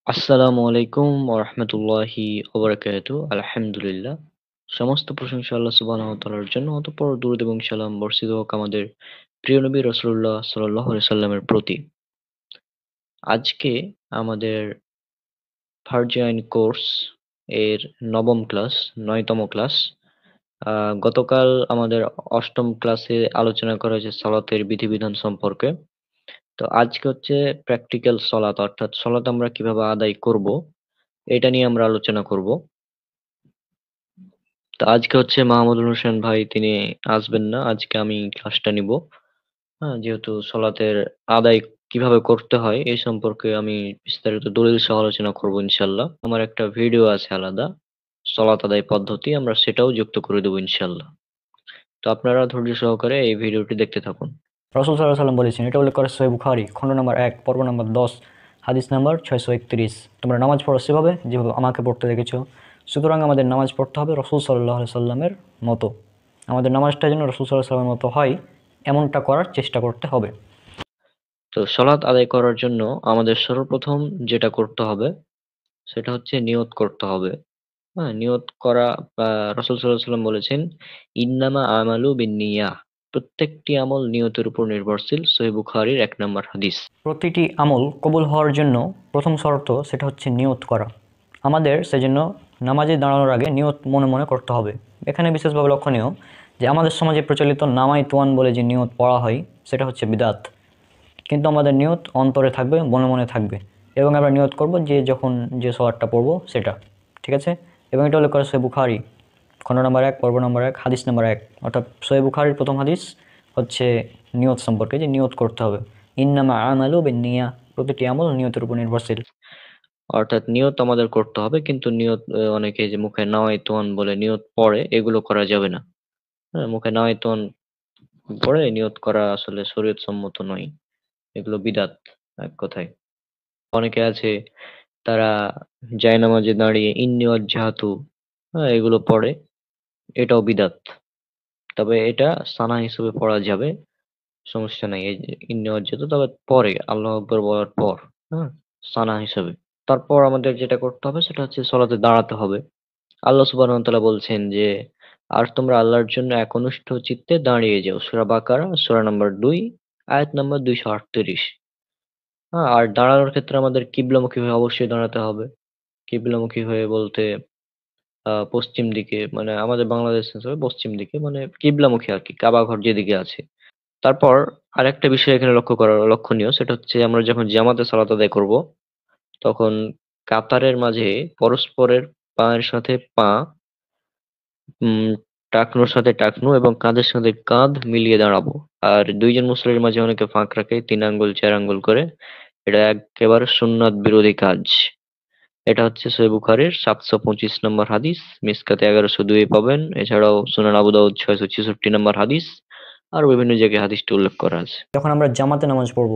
আসসালামু আলাইকুম ওয়া রাহমাতুল্লাহি ওয়া বারাকাতুহু। আলহামদুলিল্লাহ। সমস্ত প্রশংসা আল্লাহ সুবহানাহু ওয়া তাআলার জন্য। অতঃপর দুরূদ এবং সালাম বর্ষিত হোক আমাদের প্রিয় নবী রাসূলুল্লাহ সাল্লাল্লাহু আলাইহি সাল্লামের প্রতি। আজকে আমাদের ফারজাইন কোর্স এর ৯ম ক্লাস, ৯তম ক্লাস। আ গতকাল আমাদের ৮ম ক্লাসে আলোচনা করা হয়েছে সালাতের বিধিবিধান সম্পর্কে। তো আজকে হচ্ছে প্র্যাকটিক্যাল সলাত, অর্থাৎ সলাত আমরা কিভাবে আদায় করব, এটা নিয়ে আমরা আলোচনা করব। তো আজকে হচ্ছে মাহমুদুল হোসেন ভাই তিনি আসবেন না। আজকে আমি ক্লাসটা নিব। হ্যাঁ, যেহেতু সলাতের আদায় কিভাবে করতে হয় এই সম্পর্কে আমি বিস্তারিত দলিল সহ আলোচনা করব ইনশাল্লাহ। আমার একটা ভিডিও আছে আলাদা সলাত আদায় পদ্ধতি, আমরা সেটাও যুক্ত করে দেবো ইনশাল্লাহ। তো আপনারা ধৈর্য সহকারে এই ভিডিওটি দেখতে থাকুন। রাসূল সাল্লাল্লাহু আলাইহি ওয়াসাল্লাম বলেছেন, এটা উল্লেখ করে সহিহ বুখারী খণ্ড নম্বর ১ পর্ব নম্বর ১০ হাদিস নম্বর ৬৩১, তোমরা নামাজ পড়ো সেভাবে যেভাবে আমাকে পড়তে দেখেছো। সুতরাং আমাদের নামাজ পড়তে হবে রাসূল সাল্লাল্লাহু আলাইহি সাল্লামের মতো। আমাদের নামাজটা যেন রাসূল সাল্লাল্লাহু আলাইহি সাল্লামের মতো হয়, এমনটা করার চেষ্টা করতে হবে। তো সলাত আদায় করার জন্য আমাদের সর্বপ্রথম যেটা করতে হবে সেটা হচ্ছে নিয়ত করতে হবে। হ্যাঁ, নিয়ত করা, রাসূল সাল্লাল্লাহু আলাইহি ওয়াসাল্লাম বলেছেন, ইন্নামা আমালু বিন্নিয়াহ। প্রত্যেকটি আমল নিয়তের উপর নির্ভরশীল। সহিহ বুখারীর ১ নম্বর হাদিস। প্রতিটি আমল কবুল হওয়ার জন্য প্রথম শর্ত সেটা হচ্ছে নিয়ত করা। আমাদের সেজন্য নামাজে দাঁড়ানোর আগে নিয়ত মনে মনে করতে হবে। এখানে বিশেষভাবে লক্ষণীয় যে আমাদের সমাজে প্রচলিত নামাই তোয়ান বলে যে নিয়ত পড়া হয় সেটা হচ্ছে বিদআত। কিন্তু আমাদের নিয়ত অন্তরে থাকবে, মনে মনে থাকবে, এবং আমরা নিয়ত করব যে যখন যে সওয়াতটা পড়ব সেটা, ঠিক আছে। এবং এটা উল্লেখ করে সহিহ বুখারী খণ্ড নম্বর ১ পর্ব নম্বর ১ হাদিস নম্বর ১, অর্থাৎ সহিহ বুখারীর প্রথম হাদিস হচ্ছে নিয়ত সম্পর্কে, যে নিয়ত করতে হবে। ইন্নামা আমালু বিন্নিয়াহ, প্রতিটি আমল নিয়তের উপর নির্ভরশীল। অর্থাৎ নিয়ত আমাদের করতে হবে, কিন্তু নিয়ত অনেকে যে মুখে নাওয়াইতুন বলে নিয়ত পড়ে, এগুলো করা যাবে না। হ্যাঁ, মুখে নাওয়াইতুন পড়ে নিয়ত করা আসলে শরীয়ত সম্মত নয়। এগুলো বিদআত এক কথায়। অনেকে আছে তারা জায়নামাজে দাঁড়িয়ে ইন্নী ওয়াজ্জাহাতু, হ্যাঁ, এগুলো পড়ে, এটাও বিদআত। তবে এটা সানা হিসেবে পড়া যাবে, সমস্যা নাই। এই যে ইন্নী ওয়াজ্জাহাতু, তবে পরে আল্লাহু আকবার বলার পর, হ্যাঁ, সানা হিসেবে। তারপর আমাদের যেটা করতে হবে সেটা হচ্ছে সলাতে দাঁড়াতে হবে। আল্লাহ সুবহানাহু ওয়া তাআলা বলছেন যে, আর তোমরা আল্লাহর জন্য একনিষ্ঠ চিত্তে দাঁড়িয়ে যাও। সূরা বাকারা সূরা নম্বর ২ আয়াত নম্বর ২৩৮। হ্যাঁ, আর দাঁড়ানোর ক্ষেত্রে আমাদের কিবলামুখী হয়ে অবশ্যই দাঁড়াতে হবে। কিবলামুখী হয়ে বলতে পশ্চিম দিকে, মানে আমাদের বাংলাদেশ হিসেবে পশ্চিম দিকে, মানে কিবলামুখী আরকি, কাবা ঘর যেদিকে আছে। তারপর আরেকটা বিষয় এখানে লক্ষণীয়, সেটা হচ্ছে আমরা যখন জামাতে সালাত আদায় করব, তখন কাতারের মাঝে পরস্পরের পায়ের সাথে পা, উম টাকনুর সাথে টাকনু এবং কাঁধের সাথে কাঁধ মিলিয়ে দাঁড়াবো। আর দুইজন মুসল্লির মাঝে অনেকে ফাঁক রাখে ৩ আঙ্গুল ৪ আঙ্গুল করে। এটা একেবারে সুন্নাত বিরোধী কাজ। এটা হচ্ছে সহিহ বুখারীর ৭২৫ নম্বর হাদিস, মিসকাতে ১১০২ পাবেন। এছাড়াও সুনান আবু দাউদ ৬৬৬ নম্বর হাদিস, আরো বিভিন্ন জায়গায় হাদিসটি উল্লেখ করা আছে। যখন আমরা জামাতে নামাজ পড়ব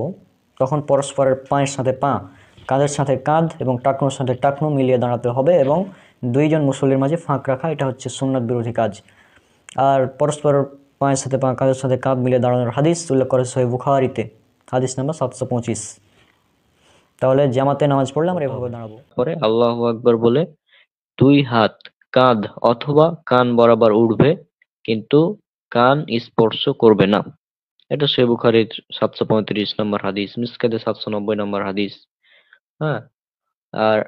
তখন পরস্পরের পায়ের সাথে পা, কাঁধের সাথে কাঁধ এবং টাকনুর সাথে টাকনু মিলিয়ে দাঁড়াতে হবে, এবং দুইজন মুসল্লির মাঝে ফাঁক রাখা, এটা হচ্ছে সুন্নাত বিরোধী কাজ। আর পরস্পরের পায়ের সাথে পা, কাঁধের সাথে কাঁধ মিলিয়ে দাঁড়ানোর হাদিস উল্লেখ করে সহিহ বুখারীতে হাদিস নাম্বার ৭২৫। তাহলে জামাতে নামাজ পড়লে আমরা এভাবে দাঁড়াবো। পরে আল্লাহু আকবার বলে ২ হাত কাঁধ অথবা কান বরাবর উঠবে, কিন্তু কান স্পর্শ করবে না। এটা সহিহ বুখারীর ৭৩৫ নম্বর হাদিস, মিসকাতে ৭৯০ নম্বর হাদিস। হ্যাঁ, আর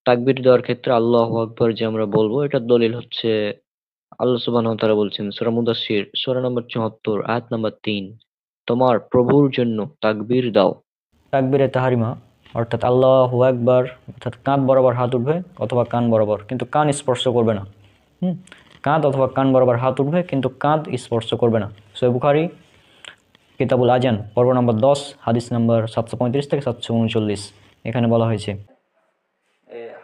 তাকবীর দেওয়ার ক্ষেত্রে আল্লাহু আকবার যে আমরা বলবো, এটার দলিল হচ্ছে আল্লাহ সুবহানাহু ওয়া তাআলা বলছেন সূরা মুদাসসির সূরা নম্বর ৭৪ আয়াত নম্বর ৩, তোমার প্রভুর জন্য তাকবীর দাও। তাকবীরে তাহরিমা, অর্থাৎ আল্লাহু আকবার, অর্থাৎ কাঁধ বরাবর হাত উঠবে অথবা কান বরাবর, কিন্তু কান স্পর্শ করবে না। কাঁধ অথবা কান বরাবর হাত উঠবে, কিন্তু কাঁধ স্পর্শ করবে না। সহিহ বুখারী কিতাবুল আজান পর্ব নম্বর ১০ হাদিস নম্বর ৭৩৫ থেকে ৭৩৯, এখানে বলা হয়েছে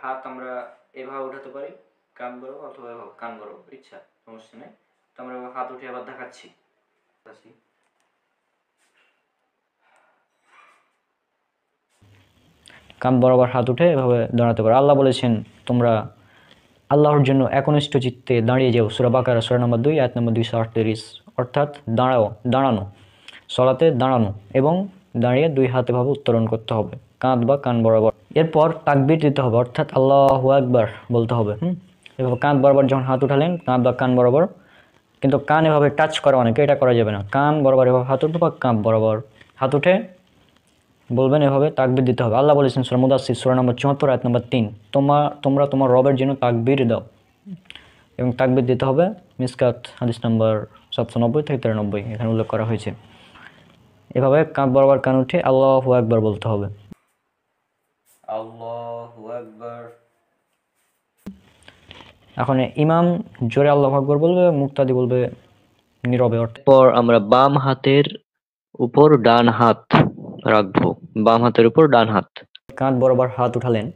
হাত আমরা এভাবে উঠাতে পারি, কান বরাবর অথবা এভাবে কান বরাবর, ইচ্ছা, সমস্যা নেই। তো আমরা হাত উঠে আবার দেখাচ্ছি। কান বরাবর হাত উঠে এভাবে দাঁড়াতে পারো। আল্লাহ বলেছেন, তোমরা আল্লাহর জন্য একনিষ্ঠ চিত্তে দাঁড়িয়ে যাও। সূরা বাকারা সূরা নম্বর ২ আয়াত নম্বর ২৩৮, অর্থাৎ দাঁড়ানো, সলাতে দাঁড়ানো এবং দাঁড়িয়ে ২ হাত এভাবে উত্তোলন করতে হবে, কাঁধ বা কান বরাবর। এরপর তাকবীর দিতে হবে, অর্থাৎ আল্লাহু আকবার বলতে হবে। এভাবে কাঁধ বরাবর যখন হাত উঠালেন, কাঁধ বা কান বরাবর, কিন্তু কান এভাবে টাচ করা অনেকে, এটা করা যাবে না। কান বরাবর এভাবে হাত উঠবে বা কাঁধ বরাবর হাত উঠে বলবেন, এভাবে তাকবীর দিতে হবে। আল্লাহ বলেছেন সূরা মুদাসসির সূরা নম্বর 74 আয়াত নম্বর 3, তোমরা তোমার রবের জন্য তাকবীর দাও, এবং তাকবীর দিতে হবে। মিসকাত হাদিস নম্বর 790 থেকে 93 এখানে উল্লেখ করা হয়েছে। এভাবে কাঁধ বরাবর কান উঠে আল্লাহু আকবার বলতে হবে। আল্লাহু আকবার। এখন ইমাম জোরে আল্লাহু আকবার বলবে, মুক্তাদি বলবে নীরবে। পর আমরা বাম হাতের উপর ডান হাত রাখবো, বাম হাতের উপর ডান হাত। কাঁধ বরাবর হাত উঠালেন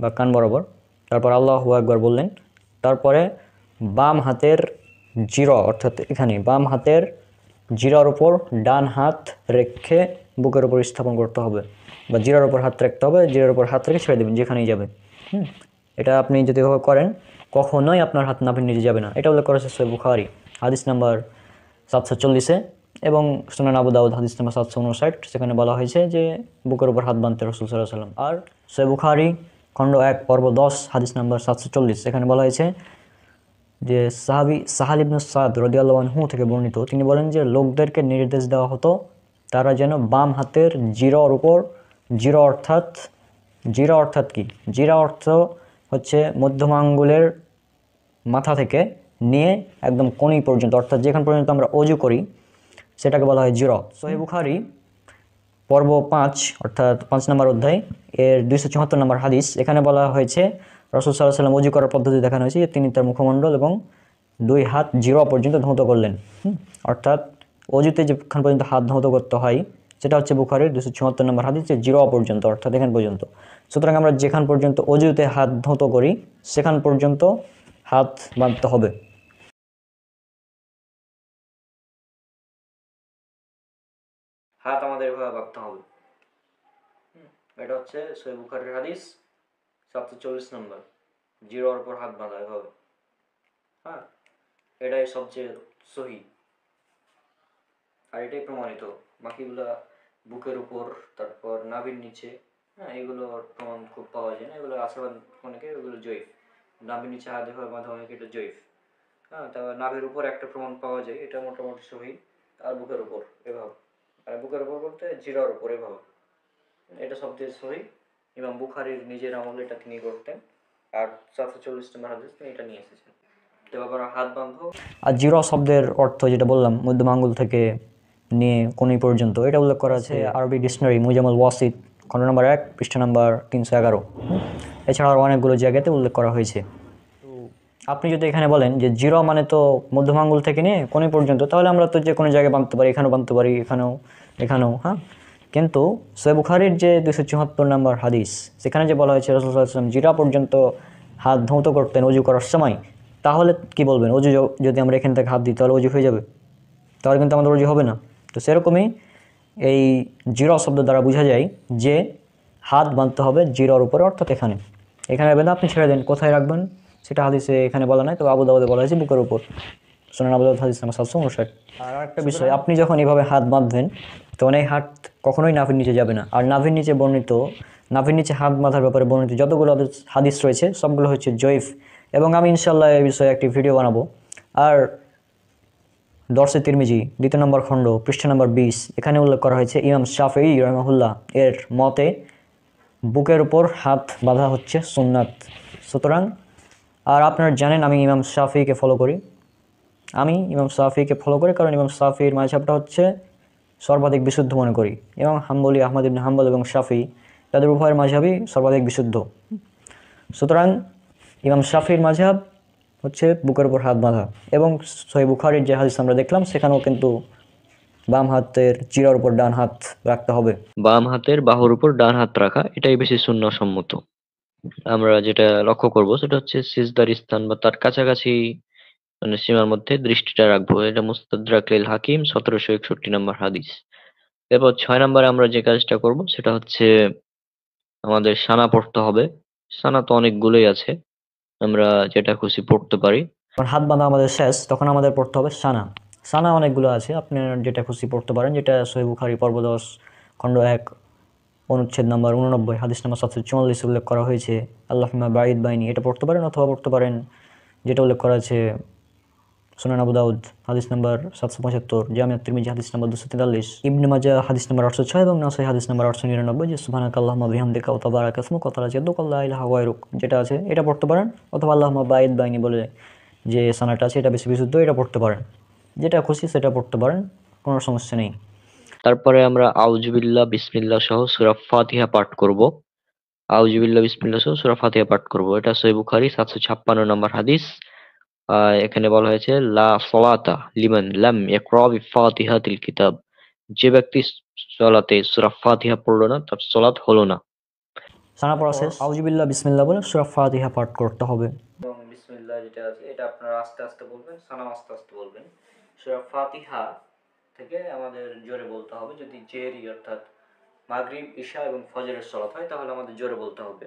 বা কান বরাবর, তারপর আল্লাহু আকবার বললেন, তারপরে বাম হাতের জিরা, অর্থাৎ এখানে বাম হাতের জিরার উপর ডান হাত রেখে বুকের উপর স্থাপন করতে হবে, বা জিরার উপর হাত রাখতে হবে, জিরার উপর হাত রেখে ছেড়ে দেবেন যেখানেই যাবে। এটা আপনি যদি এভাবে করেন কখনোই আপনার হাত নাভির নিচে যাবে না। এটা উল্লেখ করেছে সহিহ বুখারী হাদিস নাম্বার 740-এ এবং সুনান আবু দাউদ হাদিস নাম্বার 759, সেখানে বলা হয়েছে যে বুকের উপর হাত বাঁধতে রাসূল সাল্লাল্লাহু আলাইহি ওয়াসাল্লাম। আর সহিহ বুখারী খণ্ড 1 পর্ব 10 হাদিস নাম্বার 740, সেখানে বলা হয়েছে যে সাহাবী সাহাল ইবনে সাদ রাদিয়াল্লাহু আনহু থেকে বর্ণিত, তিনি বলেন যে লোকদেরকে নির্দেশ দেওয়া হতো তারা যেন বাম হাতের জিরার উপর, জিরা অর্থাৎ কি? জিরা অর্থ হচ্ছে মধ্যম আঙ্গুলের মাথা থেকে নিয়ে একদম কনুই পর্যন্ত, অর্থাৎ যেখান পর্যন্ত আমরা অজু করি সেটাকে বলা হয় জিরা। সহিহ বুখারী পর্ব 5 অর্থাৎ 5 নম্বর অধ্যায় এর 274 নম্বর হাদিস, এখানে বলা হয়েছে রাসূল সাল্লাল্লাহু আলাইহি ওয়াসাল্লাম অজু করার পদ্ধতি দেখানো হয়েছে যে তিনি তার মুখমণ্ডল এবং 2 হাত জিরা পর্যন্ত ধৌত করলেন। অর্থাৎ অজুতে যেখান পর্যন্ত হাত ধৌত করতে হয় সেটা হচ্ছে বুখারীর 274 নম্বর হাদিস, যে জিরা পর্যন্ত, অর্থাৎ এখান পর্যন্ত। সুতরাং আমরা যেখান পর্যন্ত অজুতে হাত ধৌত করি সেখান পর্যন্ত হাত বাঁধতে হবে। হাত আমাদের এভাবে বাঁধতে হবে। এটা হচ্ছে সহিহ বুখারীর হাদিস 740 নম্বর, জিরার উপর হাত বাঁধা এভাবে। হ্যাঁ, এটাই সবচেয়ে সহি আর এটাই প্রমাণিত। বাকিগুলা বুকের উপর, তারপর নাভির নিচে, হ্যাঁ, এগুলোর প্রমাণ খুব পাওয়া যায় না। এগুলো আশাবাদ অনেকে, এগুলো জয়ীফ। নাভির নিচে হাত এভাবে বাঁধা অনেকে, এটা জয়ীফ। হ্যাঁ, তারপর নাভির উপর একটা প্রমাণ পাওয়া যায়, এটা মোটামুটি সহি। আর বুকের উপর এভাবে, আর বুকের উপর বলতে জিরার উপর এভাবে, এটা সবচেয়ে সহি। এবং বুখারীর নিজের আমলে এটা তিনি করতেন, আর 740 নম্বর হাদিস তিনি এটা নিয়ে এসেছেন। তো বাবার হাত বাঁধো। আর জিরা শব্দের অর্থ যেটা বললাম মধ্যম আঙ্গুল থেকে নিয়ে কনুই পর্যন্ত, এটা উল্লেখ করা আছে আরবি ডিকশনারি মুজামুল ওয়াসিত খণ্ড নম্বর 1 পৃষ্ঠা নম্বর 311। এছাড়াও অনেকগুলো জায়গাতে উল্লেখ করা হয়েছে। তো আপনি যদি এখানে বলেন যে জিরা মানে তো মধ্যম আঙ্গুল থেকে নিয়ে কনুই পর্যন্ত, তাহলে আমরা তো যে কোনো জায়গায় বাঁধতে পারি, এখানেও বাঁধতে পারি, এখানেও। হ্যাঁ, কিন্তু সহিহ বুখারীর যে 274 নম্বর হাদিস, সেখানে যে বলা হয়েছে রাসূল সাল্লাল্লাহু আলাইহি ওয়াসাল্লাম জিরা পর্যন্ত হাত ধৌত করতেন অজু করার সময়, তাহলে কি বলবেন? অজু যদি আমরা এখান থেকে হাত দিই তাহলে অজু হয়ে যাবে? তাহলে কিন্তু আমাদের অজু হবে না। তো সেরকমই এই জিরা শব্দ দ্বারা বোঝা যায় যে হাত বাঁধতে হবে জিরার উপরে, অর্থাৎ এখানে বেঁধে আপনি ছেড়ে দেন। কোথায় রাখবেন সেটা হাদিসে এখানে বলা নাই, তো আবু দাউদে বলা হয়েছে বুকের উপর, সুনান আবু দাউদ হাদিস নাম্বার 759। আর একটা বিষয়, আপনি যখন এভাবে হাত বাঁধবেন তখন এই হাত কখনোই নাভির নিচে যাবে না। আর নাভির নিচে হাত বাঁধার ব্যাপারে বর্ণিত যতগুলো হাদিস রয়েছে সবগুলো হচ্ছে জয়ীফ, এবং আমি ইনশাআল্লাহ এই বিষয়ে একটি ভিডিও বানাবো। আর দরসে তিরমিজি 2 নম্বর খণ্ড পৃষ্ঠা নম্বর 20, এখানে উল্লেখ করা হয়েছে ইমাম শাফিঈ রাহিমাহুল্লাহ এর মতে বুকের উপর হাত বাঁধা হচ্ছে সুন্নাত। সুতরাং আর আপনারা জানেন আমি ইমাম শাফিঈকে ফলো করি, কারণ ইমাম শাফিঈর মাযহাবটা হচ্ছে সর্বাধিক বিশুদ্ধ মনে করি। এবং হাম্বলি আহমদ ইবনে হাম্বল এবং শাফিঈ তাদের উভয়ের মাযহাবই সর্বাধিক বিশুদ্ধ। সুতরাং ইমাম শাফিঈর মাযহাব হচ্ছে বুকের উপর হাত বাঁধা। এবং সহিহ বুখারীর যে হাদিস আমরা দেখলাম সেখানেও কিন্তু বাম হাতের চিরার উপর ডান হাত রাখতে হবে। বাম হাতের বাহুর উপর ডান হাত রাখা, এটাই বেশি সুন্নাহসম্মত। আমরা যেটা লক্ষ্য করব সেটা হচ্ছে সিজদার স্থান বা তার কাছাকাছি, মানে সীমার মধ্যে দৃষ্টিটা রাখবো। এটা মুস্তাদরাক লিল হাকিম 1761 নম্বর হাদিস। এরপর 6 নম্বরে আমরা যে কাজটা করব সেটা হচ্ছে আমাদের সানা পড়তে হবে। সানা তো অনেকগুলোই আছে, আমরা যেটা খুশি পড়তে পারি। হাত বাঁধা আমাদের শেষ, তখন আমাদের পড়তে হবে সানা অনেকগুলো আছে, আপনি যেটা খুশি পড়তে পারেন, যেটা সহিহ বুখারী পর্ব 10 খণ্ড 1 অনুচ্ছেদ নাম্বার 89 হাদিস নাম্বার 744 উল্লেখ করা হয়েছে আল্লাহুম্মা বাঈদ বাইনি, এটা পড়তে পারেন। অথবা পড়তে পারেন যেটা উল্লেখ করা আছে সুনান আবু দাউদ হাদিস নাম্বার 775, জামি আত-তিরমিজি হাদিস নাম্বার 243, ইবনে মাজাহ হাদিস নাম্বার 806 এবং নাসাই হাদিস নাম্বার 899, যে সুবহানাকাল্লাহুম্মা বিহামদিকা ওয়া তাবারাকা ইসমুকা ওয়া তাআলা জাদ্দুকা লা ইলাহা গায়রুক, যেটা আছে এটা পড়তে পারেন। অথবা আল্লাহুম্মা বাঈদ বাইনি বলে যে সানাটা আছে এটা বেশি বিশুদ্ধ, এটা পড়তে পারেন। যেটা খুশি সেটা পড়তে পারেন, কোনো সমস্যা নেই। তারপরে আমরা আউযুবিল্লাহ বিসমিল্লাহ সহ সূরা ফাতিহা পাঠ করব। আউযুবিল্লাহ বিসমিল্লাহ সহ সূরা ফাতিহা পাঠ করব। এটা সহিহ বুখারী 756 নম্বর হাদিস। এখানে বলা হয়েছে লা সলাতা লিমান লাম ইয়াকরা বিফাতিহাতিল কিতাব, যে ব্যক্তি সলাতে সূরা ফাতিহা পড়লো না তার সলাত হলো না। সানা পড়া শেষ, আউযুবিল্লাহ বিসমিল্লাহ বলে সূরা ফাতিহা পাঠ করতে হবে। এবং বিসমিল্লাহ যেটা আছে এটা আপনারা আস্তে আস্তে বলবেন, সালাম আস্তে আস্তে বলবেন। সূরা ফাতিহা থেকে আমাদের জোরে বলতে হবে। যদি জেরি অর্থাৎ মাগরিব, ঈশা এবং ফজরের সালাত হয় তাহলে আমাদের জোরে বলতে হবে।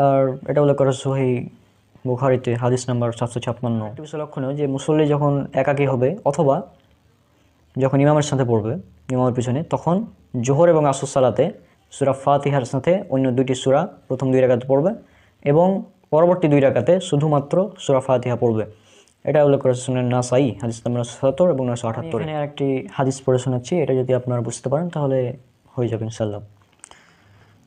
আর এটা উল্লেখ করা সহিহ বুখারীতে হাদিস নাম্বার 756। একটা বিষয় লক্ষণীয় যে মুসল্লি যখন একাকী হবে অথবা যখন ইমামের সাথে পড়বে ইমামের পিছনে, তখন জোহর এবং আসর সালাতে সূরা ফাতিহার সাথে অন্য দুইটি সূরা প্রথম 2 রাকাতে পড়বে এবং পরবর্তী 2 রাকাতে শুধুমাত্র সূরা ফাতিহা পড়বে। এটা উল্লেখ করেছে সুনান নাসাই হাদিস নাম্বার 77 এবং 978। এখানে আরেকটি হাদিস পড়ে শোনাচ্ছি, এটা যদি আপনারা বুঝতে পারেন তাহলে হয়ে যাবে ইনশাআল্লাহ।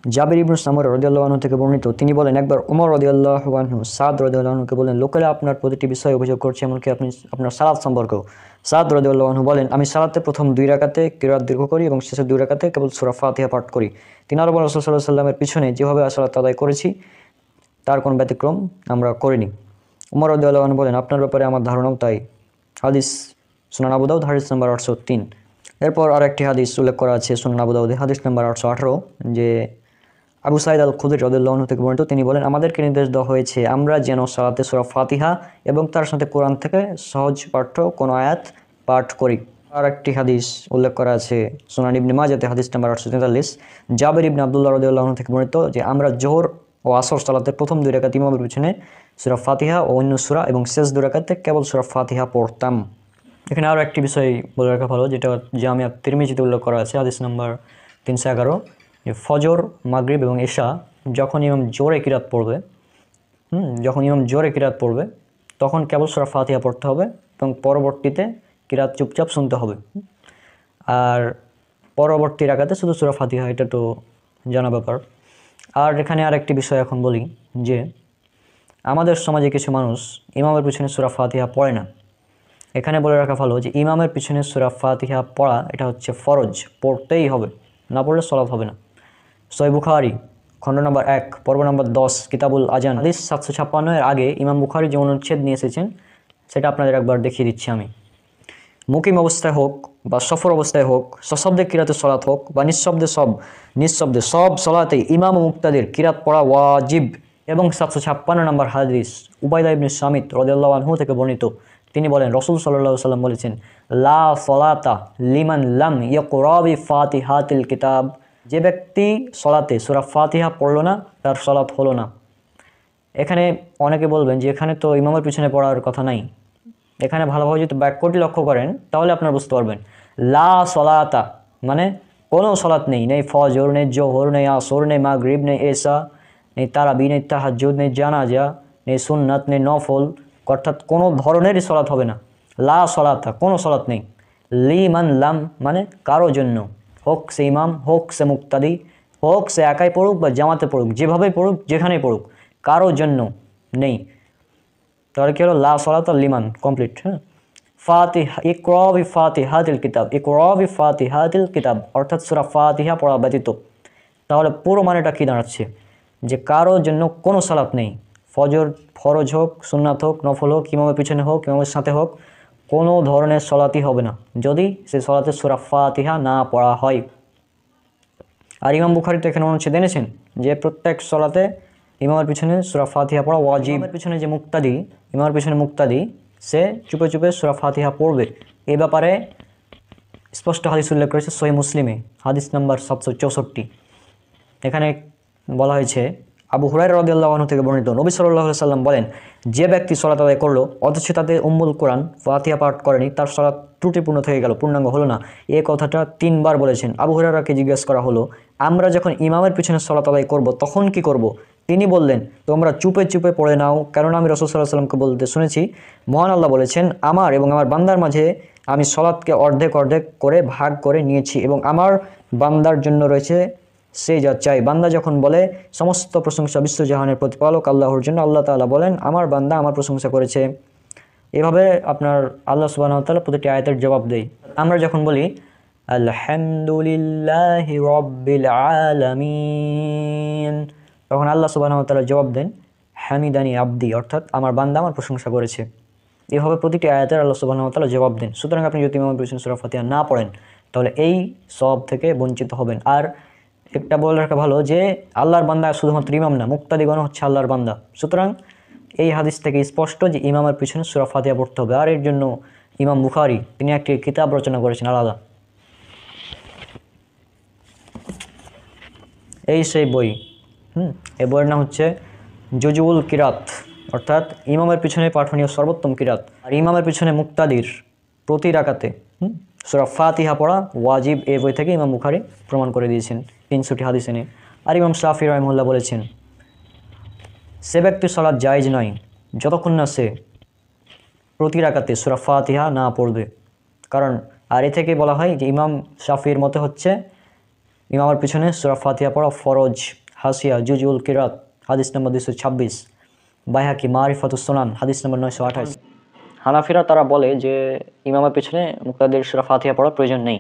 জাবির ইবনে সামুর রাদিয়াল্লাহু আনহু থেকে বর্ণিত, তিনি বলেন, একবার ওমর রাদিয়াল্লাহু আনহু সাদ রাদিয়াল্লাহু আনহুকে বলেন, লোকেরা আপনার প্রতিটি বিষয়ে অভিযোগ করছে, এমনকি আপনি আপনার সালাত সম্পর্কেও। সাদ রাদিয়াল্লাহু আনহু বলেন, আমি সালাতে প্রথম 2 রাকাতে কিরাত দীর্ঘ করি এবং শেষের 2 রাকাতে কেবল সূরা ফাতিহা পাঠ করি। তিনি আরো বলেন, রাসূল সাল্লাল্লাহু আলাইহি ওয়াসাল্লামের পিছনে যেভাবে সালাত আদায় করেছি তার কোনো ব্যতিক্রম আমরা করিনি। ওমর রাদিয়াল্লাহু আনহু বলেন, আপনার ব্যাপারে আমার ধারণাও তাই। হাদিস সুনান আবু দাউদ হাদিস নাম্বার 803। এরপর আরেকটি হাদিস উল্লেখ করা আছে সুনান আবু দাউদে হাদিস নাম্বার 818, যে আবু সাঈদ আল খুদরি রাদিয়াল্লাহু আনহু থেকে বর্ণিত, তিনি বলেন, আমাদেরকে নির্দেশ দেওয়া হয়েছে আমরা যেন সালাতে সূরা ফাতিহা এবং তার সাথে কোরআন থেকে সহজ পাঠ্য কোনো আয়াত পাঠ করি। আর একটি হাদিস উল্লেখ করা আছে সুনান ইবনে মাজাহতে হাদিস নাম্বার 843, জাবির ইবনে আব্দুল্লাহ রাদিয়াল্লাহু আনহু থেকে বর্ণিত, যে আমরা জোহর ও আসর সালাতে প্রথম 2 রাকাত ইমামের পিছনে সূরা ফাতিহা ও অন্য সূরা এবং শেষ 2 রাকাতে কেবল সূরা ফাতিহা পড়তাম। এখানে আরও একটি বিষয় বলে রাখা ভালো, যেটা জামি আত-তিরমিজিতে উল্লেখ করা আছে হাদিস নাম্বার 311, যে ফজর, মাগরিব এবং ঈশা যখন ইমাম জোরে কিরাত পড়বে তখন কেবল সূরা ফাতিহা পড়তে হবে এবং পরবর্তীতে কিরাত চুপচাপ শুনতে হবে। আর পরবর্তী রাকাতে শুধু সূরা ফাতিহা, এটা তো জানা ব্যাপার। আর এখানে আরেকটি বিষয় এখন বলি, যে আমাদের সমাজে কিছু মানুষ ইমামের পিছনে সূরা ফাতিহা পড়ে না। এখানে বলে রাখা ভালো যে ইমামের পিছনে সূরা ফাতিহা পড়া এটা হচ্ছে ফরজ, পড়তেই হবে, না পড়লে সালাত হবে না। সহিহ বুখারী খণ্ড নম্বর 1 পর্ব নম্বর 10 কিতাবুল আজান হাদিস 756 এর আগে ইমাম বুখারী যে অনুচ্ছেদ নিয়ে এসেছেন সেটা আপনাদের একবার দেখিয়ে দিচ্ছি আমি। মুকিম অবস্থায় হোক বা সফর অবস্থায় হোক, সশব্দে কিরাতে সলাত হোক বা নিঃশব্দে সব সলাতেই ইমাম ও মুক্তাদির কিরাত পড়া ওয়াজিব। এবং 756 নম্বর হাদিস উবাইদা ইবনে সামিত রাদিয়াল্লাহু আনহু থেকে বর্ণিত, তিনি বলেন, রাসূল সাল্লাল্লাহু আলাইহি ওয়াসাল্লাম বলেছেন, লা সলাতা লিমান লাম ইয়াকরা বিফাতিহাতিল কিতাব, যে ব্যক্তি সলাতে সূরা ফাতিহা পড়লো না তার সলাত হলো না। এখানে অনেকে বলবেন যে এখানে তো ইমামের পিছনে পড়ার কথা নাই। এখানে ভালোভাবে যদি বাক্যটি লক্ষ্য করেন তাহলে আপনারা বুঝতে পারবেন, লা সলাতা মানে কোনো সলাত নেই, নেই ফজর, নেই জোহর, নেই আসর, নেই মাগরিব, নেই এশা, নেই তারাবি, নেই তাহাজ্জুদ, নেই জানাজা, নেই সুন্নাত, নেই নফল, অর্থাৎ কোনো ধরনেরই সলাত হবে না। লা সলাতা কোনো সলাত নেই। লিমান লাম মানে কারো জন্য, হোক সে ইমাম, হোক সে মুক্তাদি, হোক সে একাই পড়ুক বা জামাতে পড়ুক, যেভাবেই পড়ুক, যেখানেই পড়ুক, কারো জন্য নেই। তাহলে কি হলো, লা সলাতা লিমান কমপ্লিট। হ্যাঁ, ফাতিহা ইকরা বিফাতিহাতিল কিতাব, ইকরা বিফাতিহাতিল কিতাব অর্থাৎ সূরা ফাতিহা পড়া ব্যতীত। তাহলে পুরো মানেটা কি দাঁড়াচ্ছে, যে কারো জন্য কোনো সালাত নেই, ফরজ হোক, সুন্নাত হোক, নফল হোক, ইমামের পিছনে হোক, ইমামের সাথে হোক, কোনো ধরনের সলাতই হবে না যদি সে সলাতে সূরা ফাতিহা না পড়া হয়। আর ইমাম বুখারী তো এখানে অনুচ্ছেদ এনেছেন যে প্রত্যেক সলাতে ইমামের পিছনে সূরা ফাতিহা পড়া ওয়াজিব। ইমামের পিছনে যে ইমামের পিছনে মুক্তাদি সে চুপে চুপে সূরা ফাতিহা পড়বে। এ ব্যাপারে স্পষ্ট হাদিস উল্লেখ করেছে সহিহ মুসলিমে হাদিস নাম্বার 764। এখানে বলা হয়েছে, আবু হুরায়রা রাদিয়াল্লাহু আনহু থেকে বর্ণিত, নবী সাল্লাল্লাহু আলাইহি সাল্লাম বলেন, যে ব্যক্তি সালাত আদায় করলো অথচ তাতে উম্মুল কোরআন ফাতিহা পাঠ করেনি, তার সালাত ত্রুটিপূর্ণ থেকে গেল, পূর্ণাঙ্গ হলো না। এই কথাটা 3 বার বলেছেন। আবু হুরায়রাকে জিজ্ঞেস করা হলো, আমরা যখন ইমামের পিছনে সালাত আদায় করব তখন কি করব? তিনি বললেন, তোমরা চুপে চুপে পড়ে নাও, কারণ আমি রাসূল সাল্লাল্লাহু আলাইহি সাল্লামকে বলতে শুনেছি, মহান আল্লাহ বলেছেন, আমার এবং আমার বান্দার মাঝে আমি সালাতকে অর্ধেক অর্ধেক করে ভাগ করে নিয়েছি এবং আমার বান্দার জন্য রয়েছে সে যা চাই। বান্দা যখন বলে সমস্ত প্রশংসা বিশ্বজাহানের প্রতিপালক আল্লাহর জন্য, আল্লাহ তাআলা বলেন, আমার বান্দা আমার প্রশংসা করেছে। এভাবে আপনার আল্লাহ সুবহানাহু ওয়া তাআলা প্রতিটি আয়াতের জবাব দেয়। আমরা যখন বলি আলহামদুলিল্লাহি রাব্বিল আলামিন, তখন আল্লাহ সুবহানাহু ওয়া তাআলা জবাব দেন হামিদানি আবদি, অর্থাৎ আমার বান্দা আমার প্রশংসা করেছে। এভাবে প্রতিটি আয়াতের আল্লাহ সুবহানাহু ওয়া তাআলা জবাব দেন। সুতরাং আপনি যদি ইমামের পিছনে সূরা ফাতিহা না পড়েন তাহলে এই সওয়াব থেকে বঞ্চিত হবেন। আর একটা বলে রাখা ভালো যে আল্লাহর বান্দা শুধুমাত্র ইমাম না, মুক্তাদিগণ হচ্ছে আল্লাহর বান্দা। সুতরাং এই হাদিস থেকে স্পষ্ট যে ইমামের পিছনে সূরা ফাতিহা পড়তে হবে। আর এর জন্য ইমাম বুখারী তিনি একটি কিতাব রচনা করেছেন আলাদা। এই সেই বই, এই বইয়ের নাম হচ্ছে জুজুউল কিরাত, অর্থাৎ ইমামের পিছনে পাঠনীয় সর্বোত্তম কিরাত। আর ইমামের পিছনে মুক্তাদির প্রতি রাকাতে সূরা ফাতিহা পড়া ওয়াজিব, এই বই থেকে ইমাম বুখারী প্রমাণ করে দিয়েছেন 300টি হাদিস এনে। আর ইমাম শাফি রাহিমাহুল্লাহ বলেছেন, সে ব্যক্তির সালাত জায়েজ নয় যতক্ষণ না সে প্রতি রাকাতে সূরা ফাতিহা না পড়বে। কারণ আর এ থেকে বলা হয় যে ইমাম শাফির মতে হচ্ছে ইমামের পিছনে সূরা ফাতিহা পড়া ফরজ। হাসিয়া জুজুল কিরাত হাদিস নম্বর 226, বাইহাকি মারিফাতুস সুনান হাদিস নম্বর 928। হানাফিরা তারা বলে যে ইমামের পিছনে মুক্তাদির সূরা ফাতিহা পড়ার প্রয়োজন নেই।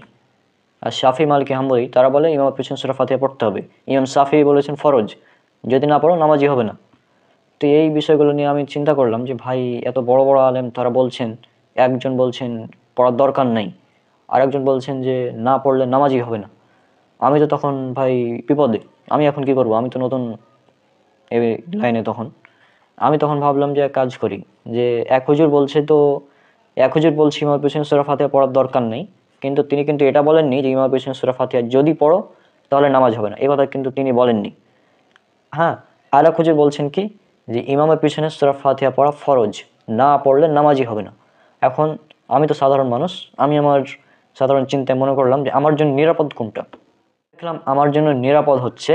আর শাফি মালিকি হাম্বলি তারা বলে ইমামের পিছনে সূরা ফাতিহা পড়তে হবে। ইমাম শাফি বলেছেন ফরজ, যদি না পড়ো নামাজি হবে না। তো এই বিষয়গুলো নিয়ে আমি চিন্তা করলাম যে ভাই এত বড় বড় আলেম তারা বলছেন, একজন বলছেন পড়ার দরকার নেই, আর একজন বলছেন যে না পড়লে নামাজি হবে না। আমি তো তখন ভাই বিপদে, আমি এখন কি করব? আমি তো নতুন এই লাইনে। আমি তখন ভাবলাম যে এক কাজ করি, যে এক হুজুর বলছে ইমামের পিছনে সূরা ফাতিহা পড়ার দরকার নেই, কিন্তু তিনি কিন্তু এটা বলেননি যে ইমামের পিছনে সূরা ফাতিহা যদি পড়ো তাহলে নামাজ হবে না, এই কথা কিন্তু তিনি বলেননি। হ্যাঁ, আর এক হুজুর বলছেন কি যে ইমামের পিছনে সূরা ফাতিহা পড়া ফরজ, না পড়লে নামাজই হবে না। এখন আমি তো সাধারণ মানুষ, আমি আমার সাধারণ চিন্তায় মনে করলাম যে আমার জন্য নিরাপদ কোনটা। দেখলাম আমার জন্য নিরাপদ হচ্ছে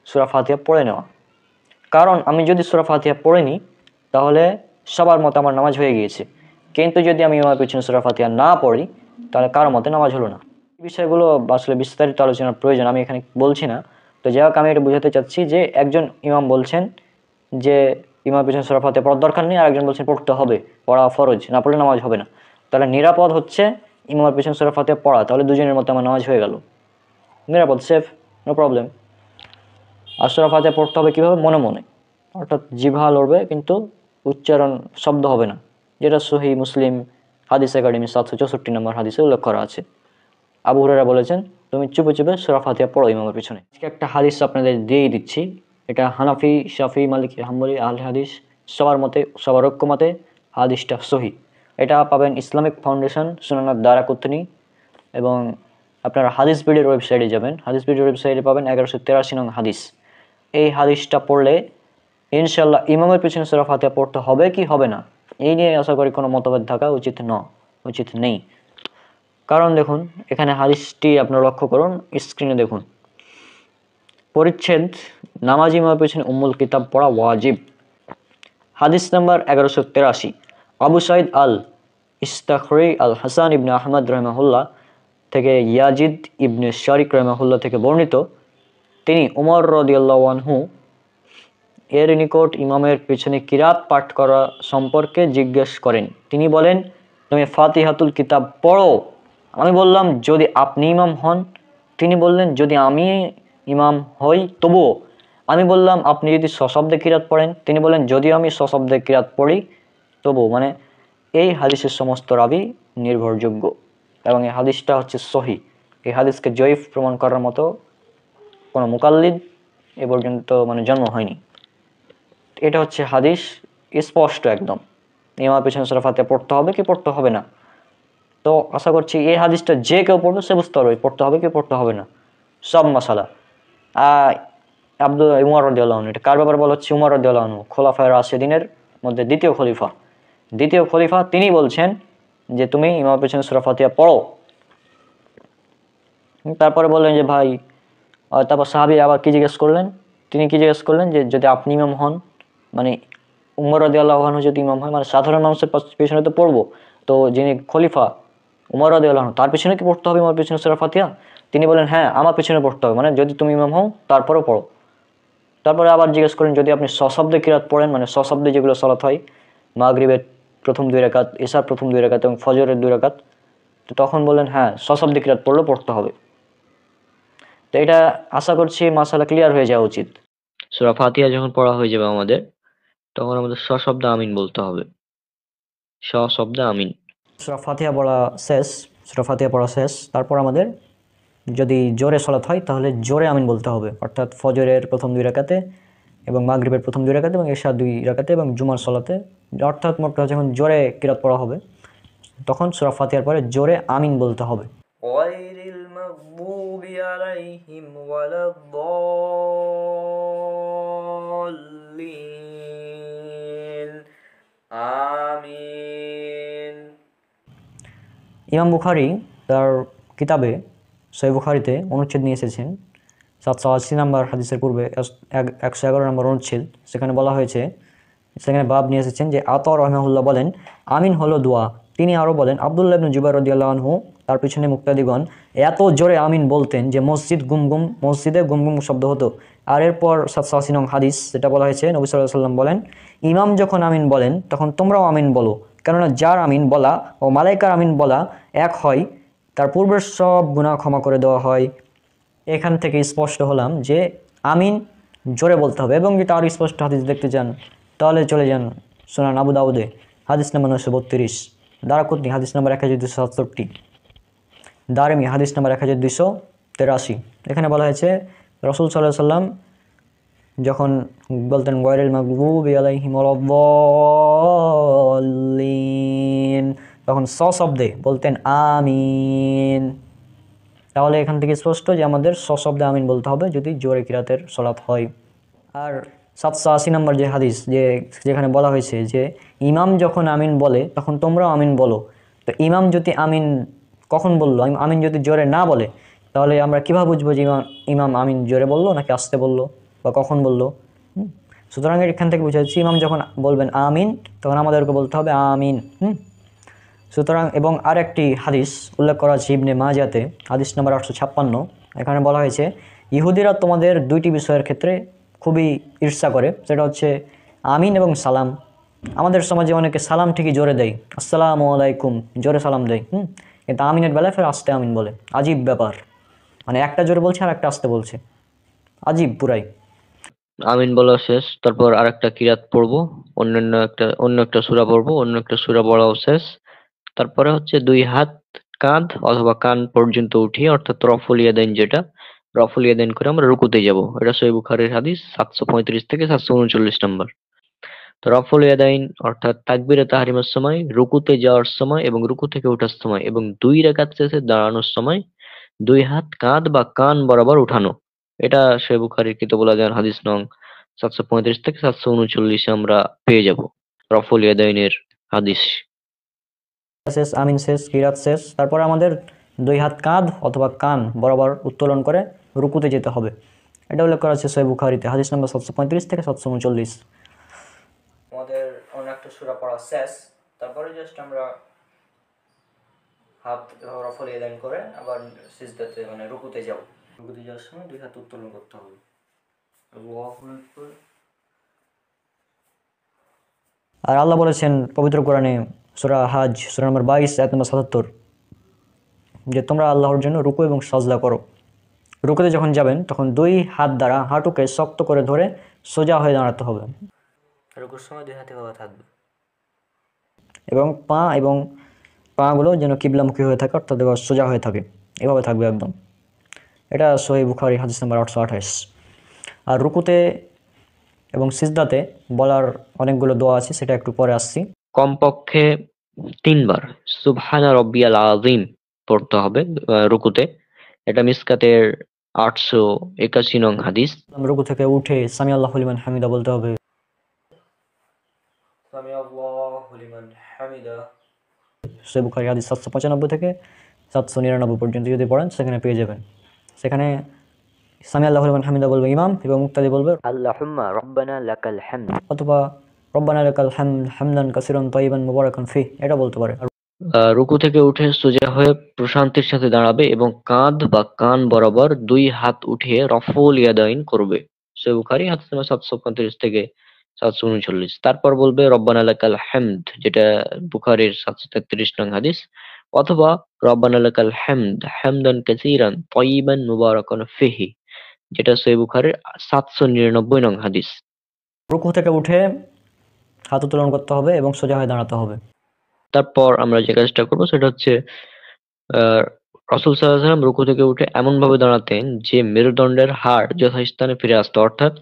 সূরা ফাতিহা পড়ে নেওয়া। কারণ আমি যদি সূরা ফাতিহা পড়ে নিই তাহলে সবার মতে আমার নামাজ হয়ে গিয়েছে, কিন্তু যদি আমি ইমামের পিছনে সূরা ফাতিহা না পড়ি তাহলে কারো মতে নামাজ হলো না। এই বিষয়গুলো আসলে বিস্তারিত আলোচনার প্রয়োজন, আমি এখানে বলছি না। তো যাই হোক, আমি এটা বোঝাতে চাচ্ছি যে একজন ইমাম বলছেন যে ইমামের পিছনে সূরা ফাতিহা পড়ার দরকার নেই, আর একজন বলছেন পড়তে হবে, পড়া ফরজ, না পড়লে নামাজ হবে না। তাহলে নিরাপদ হচ্ছে ইমামের পিছনে সূরা ফাতিহা পড়া, তাহলে দুজনের মধ্যে আমার নামাজ হয়ে গেল, নিরাপদ, সেফ, নো প্রবলেম। আর সূরা ফাতিহা পড়তে হবে কীভাবে? মনে মনে, অর্থাৎ জিভা লড়বে কিন্তু উচ্চারণ শব্দ হবে না, যেটা সহিহ মুসলিম হাদিস একাডেমি 764 নম্বর হাদিসে উল্লেখ করা আছে। আবু হুরায়রা বলেছেন, তুমি চুপে চুপে সূরা ফাতিহা পড়ো ইমামের পিছনে। আজকে একটা হাদিস আপনাদের দিয়েই দিচ্ছি, এটা হানাফি, শাফি, মালিকি, হাম্বলি, আহলে হাদিস সবার মতে, সবার ঐক্যমতে হাদিসটা সহিহ। এটা পাবেন ইসলামিক ফাউন্ডেশন সুনান দারাকুতনি, এবং আপনারা হাদিস বিডির ওয়েবসাইটে যাবেন, হাদিস বিডির ওয়েবসাইটে পাবেন 1183 নং হাদিস। এই হাদিসটা পড়লে ইনশাল্লাহ ইমামের পিছনে সূরা ফাতিহা পড়তে হবে কি হবে না, এই নিয়ে আশা করি কোনো মতভেদ থাকা উচিত নেই। কারণ দেখুন এখানে হাদিসটি আপনারা লক্ষ্য করুন, স্ক্রিনে দেখুন, পরিচ্ছেদ নামাজ ইমামের পিছনে উম্মুল কিতাব পড়া ওয়াজিব। হাদিস নাম্বার 1183, আবু সাইদ আল ইস্তাখরি আল হাসান ইবনে আহমদ রহমাহুল্লাহ থেকে ইয়াজিদ ইবনে শারিক রহমাহুল্লাহ থেকে বর্ণিত, তিনি উমর রাদিয়াল্লাহু আনহু এর নিকট ইমামের পিছনে কিরাত পাঠ করা সম্পর্কে জিজ্ঞেস করেন। তিনি বলেন, তুমি ফাতিহাতুল কিতাব পড়ো। আমি বললাম, যদি আপনি ইমাম হন? তিনি বললেন, যদি আমি ইমাম হই তবুও। আমি বললাম, আপনি যদি সশব্দে কিরাত পড়েন? তিনি বলেন, যদিও আমি সশব্দে কিরাত পড়ি তবু। মানে এই হাদিসের সমস্ত রাবি নির্ভরযোগ্য এবং এই হাদিসটা হচ্ছে সহিহ। এই হাদিসকে জয়ীফ প্রমাণ করার মতো কোনো মুকাল্লিদ এ পর্যন্ত জন্ম হয়নি। এটা হচ্ছে হাদিস, স্পষ্ট একদম, ইমামের পিছনে সূরা ফাতিহা পড়তে হবে কি পড়তে হবে না। তো আশা করছি এই হাদিসটা যে কেউ পড়বে সে বুঝতে পারবে পড়তে হবে কি পড়তে হবে না, সব মাসালা। উমর রাদিয়াল্লাহু আনহু। এটা কার ব্যাপারে বলা হচ্ছে? উমর রাদিয়াল্লাহু আনহু, খোলাফায়ে রাশিদিনের মধ্যে দ্বিতীয় খলিফা তিনি বলছেন যে তুমি ইমামের পেছনে সূরা ফাতিহা পড়ো। তারপরে বললেন যে ভাই, তারপর সাহাবী আবার কি জিজ্ঞেস করলেন? তিনি কি জিজ্ঞেস করলেন যে যদি আপনি ইমাম হন, মানে উমর রাদিয়াল্লাহু আনহু যদি ইমাম হয়, মানে সাধারণ মানুষের পেছনে তো পড়বো, তো যিনি খলিফা উমর রাদিয়াল্লাহু আনহু তার পেছনে কি পড়তে হবে ইমামের পেছনে সূরা ফাতিহা? তিনি বলেন হ্যাঁ, আমার পেছনে পড়তে হবে, মানে যদি তুমি ইমাম হও তারপরেও পড়ো। তারপরে আবার জিজ্ঞেস করেন যদি আপনি সশব্দে কিরাত পড়েন, মানে সশব্দে যেগুলো সালাত হয়, মাগরিবের প্রথম 2 রাকাত, এশার প্রথম 2 রাকাত এবং ফজরের 2 রাকাত, তো তখন বললেন হ্যাঁ, সশব্দে কিরাত পড়লেও পড়তে হবে। তো এটা আশা করছি মাসালা ক্লিয়ার হয়ে যাওয়া উচিত। সূরা ফাতিহা যখন পড়া হয়ে যাবে আমাদের, তখন আমাদের সশব্দে আমিন বলতে হবে। সশব্দে আমিন। সূরা ফাতিহা পড়া শেষ, তারপর আমাদের যদি জোরে সালাত হয় তাহলে জোরে আমিন বলতে হবে, অর্থাৎ ফজরের প্রথম 2 রাকাতে এবং মাগরিবের প্রথম 2 রাকাতে এবং এশার 2 রাকাতে এবং জুমার সালাতে, অর্থাৎ মোট কথা যখন জোরে কিরাত পড়া হবে তখন সূরা ফাতিহার পরে জোরে আমিন বলতে হবে। গায়রিল মাগদুবি আলাইহিম ওয়ালাদ-দাল্লিন, আমিন। ইমাম বুখারী তার কিতাবে সহিহ বুখারীতে অনুচ্ছেদ নিয়ে এসেছেন 780 নম্বর হাদিসের পূর্বে 111 নম্বর অনুচ্ছেদ, সেখানে বলা হয়েছে, সেখানে বাব নিয়ে এসেছেন যে আতা রাহিমাহুল্লাহ বলেন আমিন হলো দোয়া। তিনি আরও বলেন আব্দুল্লাহ ইবনে জুবাইর রাদিয়াল্লাহু আনহু তার পিছনে মুক্তাদিগণ এত জোরে আমিন বলতেন যে মসজিদে গুম গুম শব্দ হতো। আর এরপর 780 নং হাদিস, যেটা বলা হয়েছে নবী সাল্লাল্লাহু আলাইহি ওয়াসাল্লাম বলেন ইমাম যখন আমিন বলেন তখন তোমরাও আমিন বলো, কেননা যার আমিন বলা ও মালাইকার আমিন বলা এক হয়, তার পূর্বের সব গুনাহ ক্ষমা করে দেওয়া হয়। এখান থেকে স্পষ্ট হলাম যে আমিন জোরে বলতে হবে। এবং যদি আরও স্পষ্ট হাদিস দেখতে চান তাহলে চলে যান সুনান আবু দাউদে হাদিস নাম্বার 932, দারাকুতনি হাদিস নাম্বার 1267, দারমি হাদিস নাম্বার 1283। এখানে বলা হয়েছে রাসূল সাল্লাল্লাহু আলাইহি সাল্লাম যখন বলতেন গায়রিল মাগদুবি আলাইহিম ওয়ালাদ-দাল্লিন, তখন সশব্দে বলতেন আমিন। তাহলে এখান থেকে স্পষ্ট যে আমাদের সশব্দে আমিন বলতে হবে যদি জোরে কিরাতের সালাত হয়। আর 780 নম্বর যে হাদিস, যেখানে বলা হয়েছে যে ইমাম যখন আমিন বলে তখন তোমরাও আমিন বলো, তো ইমাম যদি আমিন কখন বললো, আমিন যদি জোরে না বলে, তাহলে আমরা কীভাবে বুঝবো যে ইমাম আমিন জোরে বললো নাকি আস্তে বললো বা কখন বললো? সুতরাং এখান থেকে বুঝা যাচ্ছে ইমাম যখন বলবেন আমিন তখন আমাদেরকে বলতে হবে আমিন। সুতরাং এবং আর একটি হাদিস উল্লেখ করা আছে ইবনে মাজাতে হাদিস নাম্বার 856, এখানে বলা হয়েছে ইহুদিরা তোমাদের দুইটি বিষয়ের ক্ষেত্রে খুবই ঈর্ষা করে, সেটা হচ্ছে আমিন এবং সালাম। আমাদের সমাজে অনেকে সালাম ঠিকই জোরে দেয়, আসসালামু আলাইকুম জোরে সালাম দেয়, কিন্তু আমিনের বেলায় ফের আস্তে আমিন বলে। আজীব ব্যাপার, মানে একটা জোরে বলছে আর একটা আস্তে বলছে, আজীব পুরাই। আমিন বলা শেষ, তারপর আরেকটা কিরাত পড়বো, অন্য একটা সূরা পড়বো, অন্য একটা সূরা পড়াও শেষ। তারপরে হচ্ছে 2 হাত কাঁধ অথবা কান পর্যন্ত উঠিয়ে, অর্থাৎ রফুল ইয়াদাইন, যেটা রফুল ইয়াদাইন করে আমরা রুকুতে যাব। এটা সহিহ বুখারীর হাদিস 735 থেকে 739 নম্বর। তো রফুল ইয়াদাইন অর্থাৎ তাকবীরে তাহরিমের সময়, রুকুতে যাওয়ার সময় এবং রুকু থেকে ওঠার সময় এবং 2 রাকাত শেষে দাঁড়ানোর সময় 2 হাত কাঁধ বা কান বরাবর উঠানো। এটা সহিহ বুখারীর কিতাবুল আযান হাদিস নং 735 থেকে 739 এ আমরা পেয়ে যাব রফুল ইয়াদাইনের হাদিস। শেষ, আমিন শেষ, কিরাত শেষ, তারপর আমাদের 2 হাত কাঁধ অথবা কান বরাবর উত্তোলন করে রুকুতে যেতে হবে। এটা উল্লেখ করা আছে সহিহ বুখারীতে হাদিস নম্বর 735 থেকে 739। আমাদের অন্য একটা সূরা পড়া শেষ, তারপরে জাস্ট আমরা হাত রফল ইয়াদাইন করে আবার সিজদাতে মানে রুকুতে যাব। রুকুতে যাওয়ার সময় 2 হাত উত্তোলন করতে হবে। আল্লাহু আকবার। আর আল্লাহ বলেছেন পবিত্র কোরআনে সূরা হাজ সূরা নম্বর 22 আয়াত নম্বর 77 যে তোমরা আল্লাহর জন্য রুকু এবং সাজদা করো। রুকুতে যখন যাবেন তখন 2 হাত দ্বারা হাঁটুকে শক্ত করে ধরে সোজা হয়ে দাঁড়াতে হবে। রুকুর সময় 2 হাত এভাবে থাকবে এবং পাগুলো যেন কিবলামুখী হয়ে থাকে, অর্থাৎ সোজা হয়ে থাকে, এভাবে থাকবে একদম। এটা সহিহ বুখারী হাদিস নম্বর 828। আর রুকুতে এবং সিজদাতে বলার অনেকগুলো দোয়া আছে, সেটা একটু পরে আসছি। কমপক্ষে 3 বার সুবহানা রব্বিয়াল আযীম পড়তে হবে রুকুতে। এটা মিসকাতের 881 নং হাদিস। রুকু থেকে উঠে সামি আল্লাহু লিমান হামিদা বলতে হবে। সামি আল্লাহু লিমান হামিদা। সহিহ বুখারী হাদিস 795 থেকে 799 পর্যন্ত যদি পড়েন সেখানে পেয়ে যাবেন। সেখানে সামি আল্লাহু লিমান হামিদা বলবে ইমাম এবং মুক্তাদি বলবে আল্লাহুম্মা রব্বানা লাকাল হামদ, অথবা রব্বানা লাকাল হামদ হামদান কাসিরান তাইয়িবান মুবারাকান ফি, এটা বলতে পারে। রুকু থেকে উঠে সোজা হয়ে প্রশান্তির সাথে দাঁড়াবে এবং কাঁধ বা কান বরাবর 2 হাত উঠিয়ে রফউল ইয়াদাইন করবে। সহিহ বুখারী হাদিস নম্বর 735 থেকে 739। তারপর বলবে রব্বানা লাকাল হামদ, যেটা বুখারীর 733 নং হাদিস, অথবা রব্বানা লাকাল হামদ হামদান কাসীরান তাইয়িবান মুবারাকান ফিহি, যেটা সহিহ বুখারীর 799 নং হাদিস। রুকু থেকে উঠে হাত উত্তোলন করতে হবে এবং সোজা হয়ে দাঁড়াতে হবে। তারপর আমরা যে কাজটা করবো সেটা হচ্ছে রাসূল সাল্লাল্লাহু আলাইহি ওয়াসাল্লাম রুকু থেকে উঠে এমন ভাবে দাঁড়াতেন যে মেরুদণ্ডের হাড় যথাস্থানে ফিরে আসতো, অর্থাৎ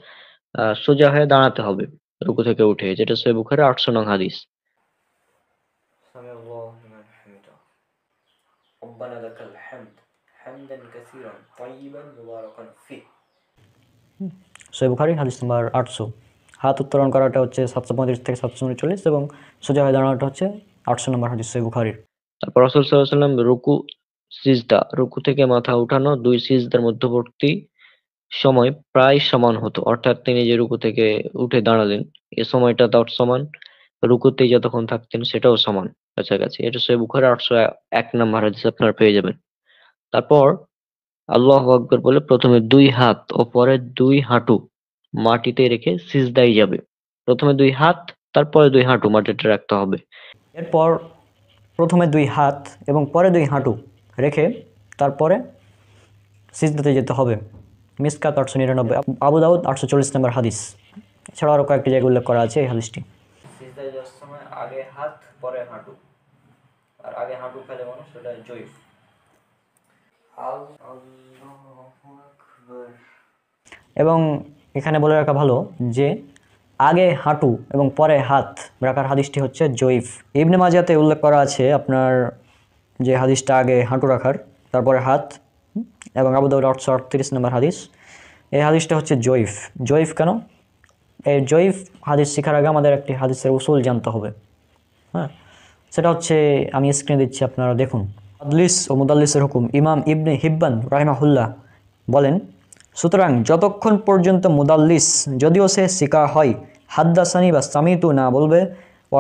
সোজা হয়ে দাঁড়াতে হবে রুকু থেকে উঠে, যেটা সহিহ বুখারী 800 নং হাদিস। সহিহ বুখারী হাদিস নাম্বার 800। হাত উত্তোলন করাটা হচ্ছে 735 থেকে 739 এবং সোজা হয়ে দাঁড়ানোটা হচ্ছে 800 নম্বর হাদিস সহিহ বুখারীর। তারপর রাসূল সাল্লাল্লাহু আলাইহি ওয়াসাল্লাম রুকু সিজদা, রুকু থেকে মাথা উঠানো 2 সিজদার মধ্যবর্তী সময় প্রায় সমান হতো, অর্থাৎ তিনি যে রুকু থেকে উঠে দাঁড়ালেন এ সময়টা তার সমান, রুকুতে যতক্ষণ থাকতেন সেটাও সমান কাছাকাছি। এটা সহিহ বুখারী 801 নম্বর হাদিস আপনারা পেয়ে যাবেন। তারপর আল্লাহু আকবার বলে প্রথমে 2 হাত ও পরে 2 হাঁটু মাটিতে রেখে সিজদায় যাবে। প্রথমে 2 হাত, তারপরে 2 হাঁটু মাটিতে রাখতে হবে। এরপর প্রথমে 2 হাত এবং পরে 2 হাঁটু রেখে তারপরে সিজদাতে যেতে হবে। মিসকাত 899, আবু দাউদ 840 নম্বর হাদিস। এছাড়াও আরও কয়েকটি জায়গায় উল্লেখ করা আছে এই হাদিসটি। সিজদায় যাওয়ার সময় আগে হাত পরে হাঁটু, আর আগে হাঁটু ফেলে মানুষ, সেটা জয়ফ। এবং এখানে বলে রাখা ভালো যে আগে হাঁটু এবং পরে হাত রাখার হাদিসটি হচ্ছে জয়ীফ। ইবনে মাজাতে উল্লেখ করা আছে আপনার যে হাদিসটা আগে হাঁটু রাখার তারপরে হাত, এবং আবু দাউদ 838 নম্বর হাদিস। এই হাদিসটা হচ্ছে জয়ীফ। জয়ীফ কেন? এই জয়ীফ হাদিস শেখার আগে আমাদের একটি হাদিসের উসুল জানতে হবে। হ্যাঁ, সেটা হচ্ছে আমি স্ক্রিনে দিচ্ছি, আপনারা দেখুন। মুদাল্লিস ও মুদাল্লিসের হুকুম। ইমাম ইবনে হিব্বান রাহিমাহুল্লাহ বলেন, সুতরাং যতক্ষণ পর্যন্ত মুদাল্লিস, যদিও সে শিকা হয়, হাদ্দাসানি বা সামিতু না বলবে,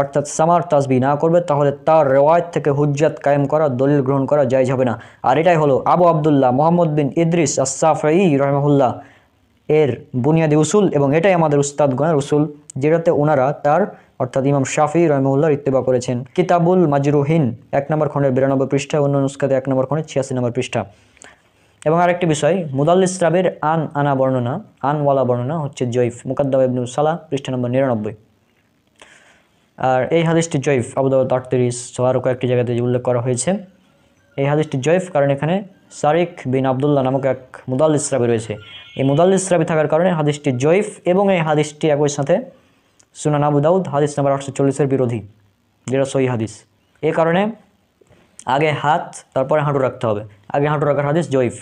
অর্থাৎ সামার তাসবি না করবে, তাহলে তার রেওয়ায়ত থেকে হুজ্জাত কায়েম করা, দলিল গ্রহণ করা জায়েজ হবে না। আর এটাই হলো আবু আবদুল্লাহ মুহাম্মদ বিন ইদ্রিস আস-সাফঈ রাহিমাহুল্লাহ এর বুনিয়াদি উসুল, এবং এটাই আমাদের উস্তাদগণের উসুল, যেটাতে ওনারা তার অর্থাৎ ইমাম শাফি রাহিমাহুল্লাহর ইত্তেবা করেছেন। কিতাবুল মাজরুহিন 1 নম্বর খণ্ডের 92 পৃষ্ঠা, অন্য নুসখাতে 1 নম্বর খণ্ডে 86 নম্বর পৃষ্ঠা। এবং আরেকটি বিষয়, মুদাল্লিস রাবির আনা বর্ণনা, আনওয়ালা বর্ণনা হচ্ছে জয়ীফ। মুকাদ্দাম ইবনে সালাহ পৃষ্ঠা নম্বর 99। আর এই হাদিসটি জয়ীফ আবু দাউদ 38 আরও কয়েকটি জায়গাতে উল্লেখ করা হয়েছে। এই হাদিসটি জয়ীফ কারণ এখানে সারিক বিন আবদুল্লাহ নামক এক মুদাল্লিস রাবি রয়েছে। এই মুদাল্লিস রাবি থাকার কারণে হাদিসটি জয়ীফ, এবং এই হাদিসটি একই সাথে সুনান আবু দাউদ হাদিস নাম্বার 840-এর বিরোধী, যেটা সহিহ হাদিস। এই কারণে আগে হাত তারপরে হাঁটু রাখতে হবে। আগে হাঁটু রাখার হাদিস জয়ীফ।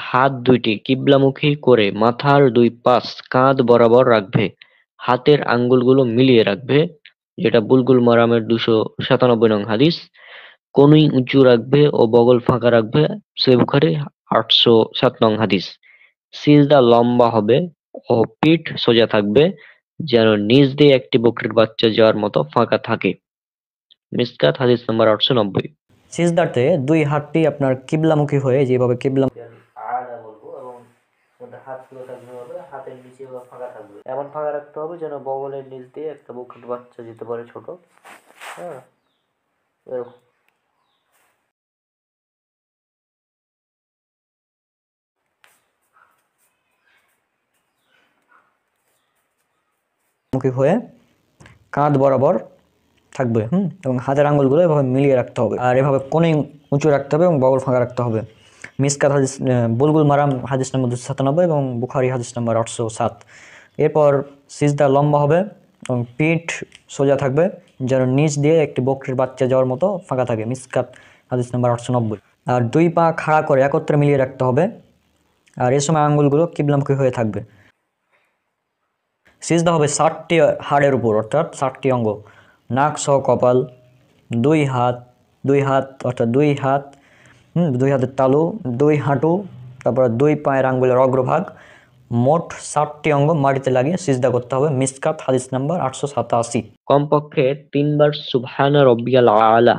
হাত দুইটি কিবলামুখী করে মাথার 2 পাশ কাঁধ বরাবর রাখবে, হাতের আঙ্গুলগুলো মিলিয়ে রাখবে, যেটা বুলগুল মারামের 297 নং হাদিস। কনুই উঁচু রাখবে ও বগল ফাঁকা রাখবে, সহিহ বুখারী 807 নং হাদিস। সিজদা লম্বা হবে ও পিঠ সোজা থাকবে, যেন নিচ দিয়ে একটি বকরির বাচ্চা যাওয়ার মতো ফাঁকা থাকে। মিসকাত হাদিস নাম্বার 890। সিজদাতে 2 হাতটি আপনার কিবলামুখী হয়ে যেভাবে কিবলা হাতের নিচে ফাঁকা থাকবে, এমন ফাঁকা রাখতে হবে যেন বগলের নিচ দিয়ে একটা বকরির বাচ্চা যেতে পারে ছোট। হ্যাঁ, এরকম। মুখী হয়ে কাঁধ বরাবর থাকবে, এবং হাতের আঙ্গুলগুলো এভাবে মিলিয়ে রাখতে হবে, আর এভাবে কোণে উঁচু রাখতে হবে এবং বগল ফাঁকা রাখতে হবে। মিসকাত হাদিস বুলগুল মারাম হাদিস নম্বর 297 এবং বুখারী হাদিস নম্বর 807। এরপর সিজদা লম্বা হবে এবং পিঠ সোজা থাকবে, যেন নিচ দিয়ে একটি বকরির বাচ্চা যাওয়ার মতো ফাঁকা থাকে। মিসকাত হাদিস নম্বর 890। আর 2 পা খাড়া করে একত্রে মিলিয়ে রাখতে হবে, আর এই সময় আঙ্গুলগুলো কিবলামুখী হয়ে থাকবে। সিজদা হবে 60টি হাড়ের উপর, অর্থাৎ 60টি অঙ্গ, নাক সহ কপাল, দুই হাত, অর্থাৎ দুই হাত, দুই হাতের তালু, দুই হাঁটু, তারপর দুই পায়ের আঙ্গুলের অগ্রভাগ, মোট 60টি অঙ্গ মাটিতে লাগিয়ে সিজদা করতে হবে। মিসকাত হাদিস নাম্বার 887। কমপক্ষে 3 বার সুবহানা রব্বিয়াল আলা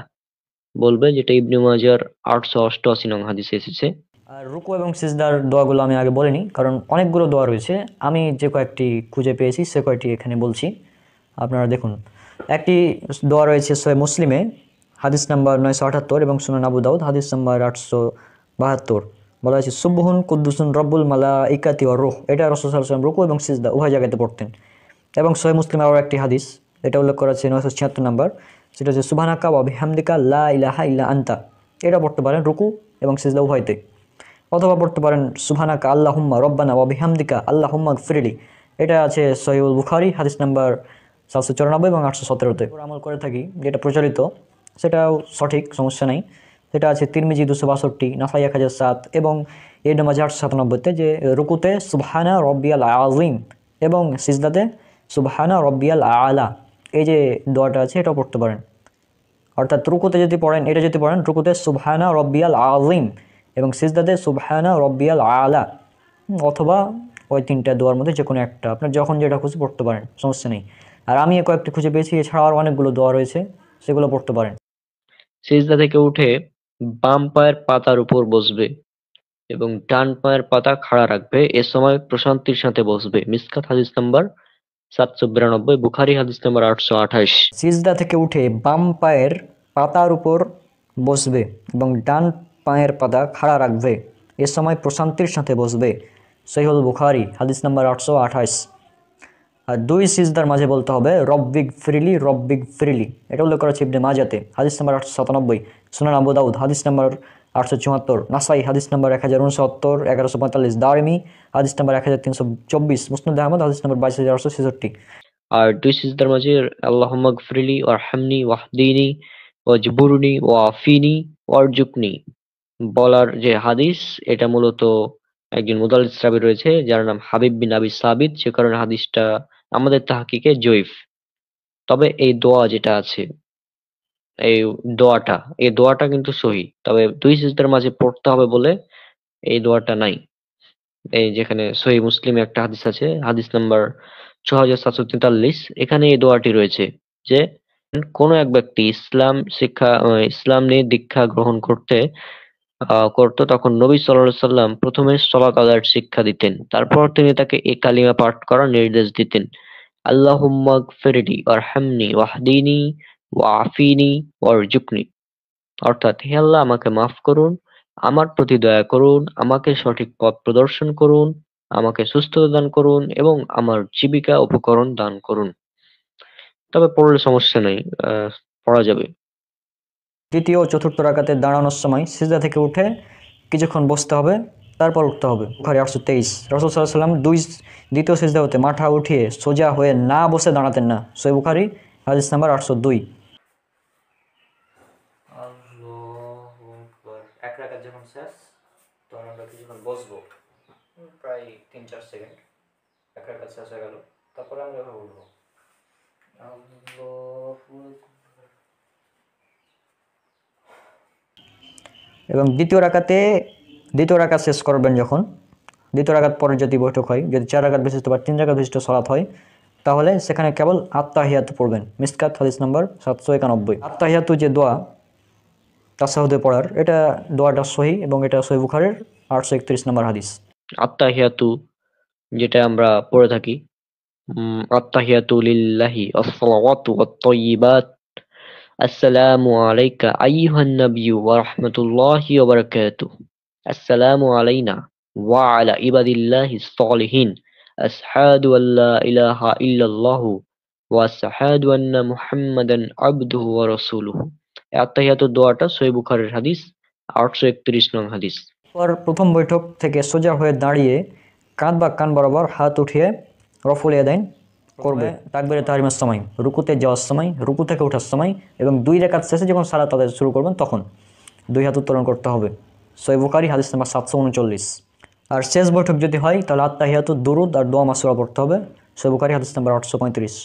বলবে, যেটা ইবনে মাজার 888 নং হাদিসে এসেছে। আর রুকু এবং সিজদার দোয়াগুলো আমি আগে বলিনি, কারণ অনেকগুলো দোয়া রয়েছে। আমি যে কয়েকটি খুঁজে পেয়েছি সে কয়েকটি এখানে বলছি, আপনারা দেখুন। একটি দোয়া রয়েছে সহিহ মুসলিমে হাদিস নাম্বার 978 এবং সুনান আবু দাউদ হাদিস নাম্বার 872। বলা হয়েছে সুবহুন কুদ্দুসুন রব্বুল মালাইকাতি ওয়ার রূহ। এটা রাসূল সাল্লাল্লাহু আলাইহি ওয়াসাল্লাম রুকু এবং সিজদা উভয় জায়গাতে পড়তেন। এবং সহিহ মুসলিমে আরও একটি হাদিস, এটা উল্লেখ করা আছে 976 নাম্বার, সেটা হচ্ছে সুবহানাকা ওয়া বিহামদিকা লা ইলাহা ইল্লা আনতা। এটা পড়তে পারেন রুকু এবং সিজদা উভয়তে। অথবা পড়তে পারেন সুবহানাকা আল্লাহুম্মা রব্বানা ওয়া বিহামদিকা আল্লাহুম্মা গফিরলি। এটা আছে সহিহুল বুখারী হাদিস নাম্বার 794 এবং 817-তে। আমল করে থাকি, যেটা প্রচলিত সেটাও সঠিক, সমস্যা নেই। সেটা আছে তিরমিজি 262, নাসাই 1007 এবং ইবনে মাজাহ 897-তে, যে রুকুতে সুবহানা রব্বিয়াল আযীম এবং সিজদাতে সুবহানা রব্বিয়াল আলা, এই যে দোয়াটা আছে এটাও পড়তে পারেন। অর্থাৎ রুকুতে যদি পড়েন, এটা যদি পড়েন রুকুতে সুবহানা রব্বিয়াল আযীম এবং সিজদাতে সুবহানা রব্বিয়াল আলা, অথবা ওই তিনটা দোয়ার মধ্যে যে কোনো একটা, আপনার যখন যেটা খুশি পড়তে পারেন, সমস্যা নেই। আর আমি কয়েকটি খুঁজে পেয়েছি, এছাড়াও আর অনেকগুলো দোয়া রয়েছে, সেগুলো পড়তে পারেন। সিজদা থেকে উঠে বাম পায়ের পাতার উপর বসবে এবং ডান পায়ের পাতা খাড়া রাখবে। এ সময় প্রশান্তির সাথে বসবে। মিসকাত হাদিস নাম্বার 792, বুখারী হাদিস নাম্বার 828। সিজদা থেকে উঠে বাম পায়ের পাতার উপর বসবে এবং ডান পায়ের পাতা খাড়া রাখবে, এ সময় প্রশান্তির সাথে বসবে। সহিহুল বুখারী হাদিস নাম্বার 828। আর দুই সিজদার মাঝে বলতে হবে রব্বিগ ফ্রিলি। এটা উল্লেখ করা হচ্ছে ইবনে মাজাতে হাদিস নাম্বার 897, সুনান আবু দাউদ হাদিস নাম্বার 874, নাসাই হাদিস নাম্বার 1069, 1145, দারিমি হাদিস নাম্বার 1324, মুসনাদ আহমদ হাদিস নাম্বার 22866। আর দুই সিজদার মাঝে আল্লাহুম্মা গফিরলি ওয়ারহামনি ওয়াহদিনি ওয়াজবুরনি ওয়াফিনি ওয়ারজুকনি বলার যে হাদিস, এটা মূলত একজন মুদাল্লিস রাবী রয়েছে যার নাম হাবিব বিন আবি সাবিত, সে কারণে হাদিসটা আমাদের তাহকিকে জয়ীফ। তবে এই দোয়া যেটা আছে, এই এই দোয়াটা কিন্তু সহি, তবে দুই সিজদার মাঝে পড়তে হবে বলে এই দোয়াটা নাই। এই যেখানে সহি মুসলিমে একটা হাদিস আছে, হাদিস নাম্বার 6743, এখানে এই দোয়াটি রয়েছে যে কোনো এক ব্যক্তি ইসলাম নিয়ে দীক্ষা গ্রহণ করতো, তখন নবী সাল্লাল্লাহু আলাইহি সাল্লাম প্রথমে সালাত আদায়ের শিক্ষা দিতেন, তারপর তিনি তাকে এই কালিমা পাঠ করার নির্দেশ দিতেন, আল্লাহুম্মা গফিরলি ওয়ারহামনি ওয়াহদিনি ওয়াআফিনি ওয়ারজুকনি। অর্থাৎ, হে আল্লাহ, আমাকে মাফ করুন, আমার প্রতি দয়া করুন, আমাকে সঠিক পথ প্রদর্শন করুন, আমাকে সুস্থতা দান করুন এবং আমার জীবিকা উপকরণ দান করুন। তবে পড়লে সমস্যা নেই, পড়া যাবে। তৃতীয় ও চতুর্থ রাকাতে দাঁড়ানোর সময় সিজদা থেকে উঠে কিছুক্ষণ বসতে হবে, তারপর উঠতে হবে। বুখারী 823, রাসূল সাল্লাল্লাহু আলাইহি ওয়াসাল্লাম দ্বিতীয় সিজদা হতে মাথা উঠিয়ে সোজা হয়ে না বসে দাঁড়াতেন না। সহিহ বুখারী হাদিস নাম্বার 802। এক রাকাত যখন শেষ, তখন আমরা কিছুক্ষণ বসবো, প্রায় 3-4 সেকেন্ড। এক রাকাত শেষ হয়ে গেল, তারপরে আমরা এভাবে উঠবো। এবং দ্বিতীয় রাকাত শেষ করবেন যখন, দ্বিতীয় রাকাত পরে যদি বৈঠক হয়, যদি 4 রাকাত বিশিষ্ট বা 3 রাকাত বিশিষ্ট সালাত হয়, তাহলে সেখানে কেবল আত্তাহিয়াতু পড়বেন। মিসকাত হাদিস নাম্বার 791। আত্তাহিয়াতু যে দোয়া তাশাহুদে পড়ার, এটা দোয়াটা সহি এবং এটা সহিহ বুখারীর 831 নম্বর হাদিস। আত্তাহিয়াতু যেটা আমরা পড়ে থাকি, আত্তাহিয়াতু লিল্লাহি আসসালাওয়াতু ওয়াত-তাইয়্যিবাত, আসসালামু আলাইকা আইয়ুহান নাবিয়্যু ওয়া রাহমাতুল্লাহি ওয়া বারাকাতুহু, আসসালামু আলাইনা ওয়া আলা ইবাদিল্লাহিস সালিহিন, আশহাদু আল্লা ইলাহা ইল্লাল্লাহু ওয়া আশহাদু আন্না মুহাম্মাদান আবদুহু ওয়া রাসূলুহু। এই আত্তাহিয়াতুর দোয়াটা সহিহ বুখারীর হাদিস 831 নং হাদিস। পর প্রথম বৈঠক থেকে সোজা হয়ে দাঁড়িয়ে কাঁধ বা কান বরাবর হাত উঠিয়ে রফুল ইয়াদাইন করবে তাকবীরে তাহরিমার সময়, রুকুতে যাওয়ার সময়, রুকু থেকে ওঠার সময় এবং 2 রাকাত শেষে যখন সালাত আদায় শুরু করবেন তখন 2 হাত উত্তোলন করতে হবে। সহিহ বুখারী হাদিস নাম্বার 739। আর শেষ বৈঠক যদি হয় তাহলে আত্তাহিয়াতু দুরুদ আর দোয়া মাসুরা পড়তে হবে। সহিহ বুখারী হাদিস নাম্বার 835।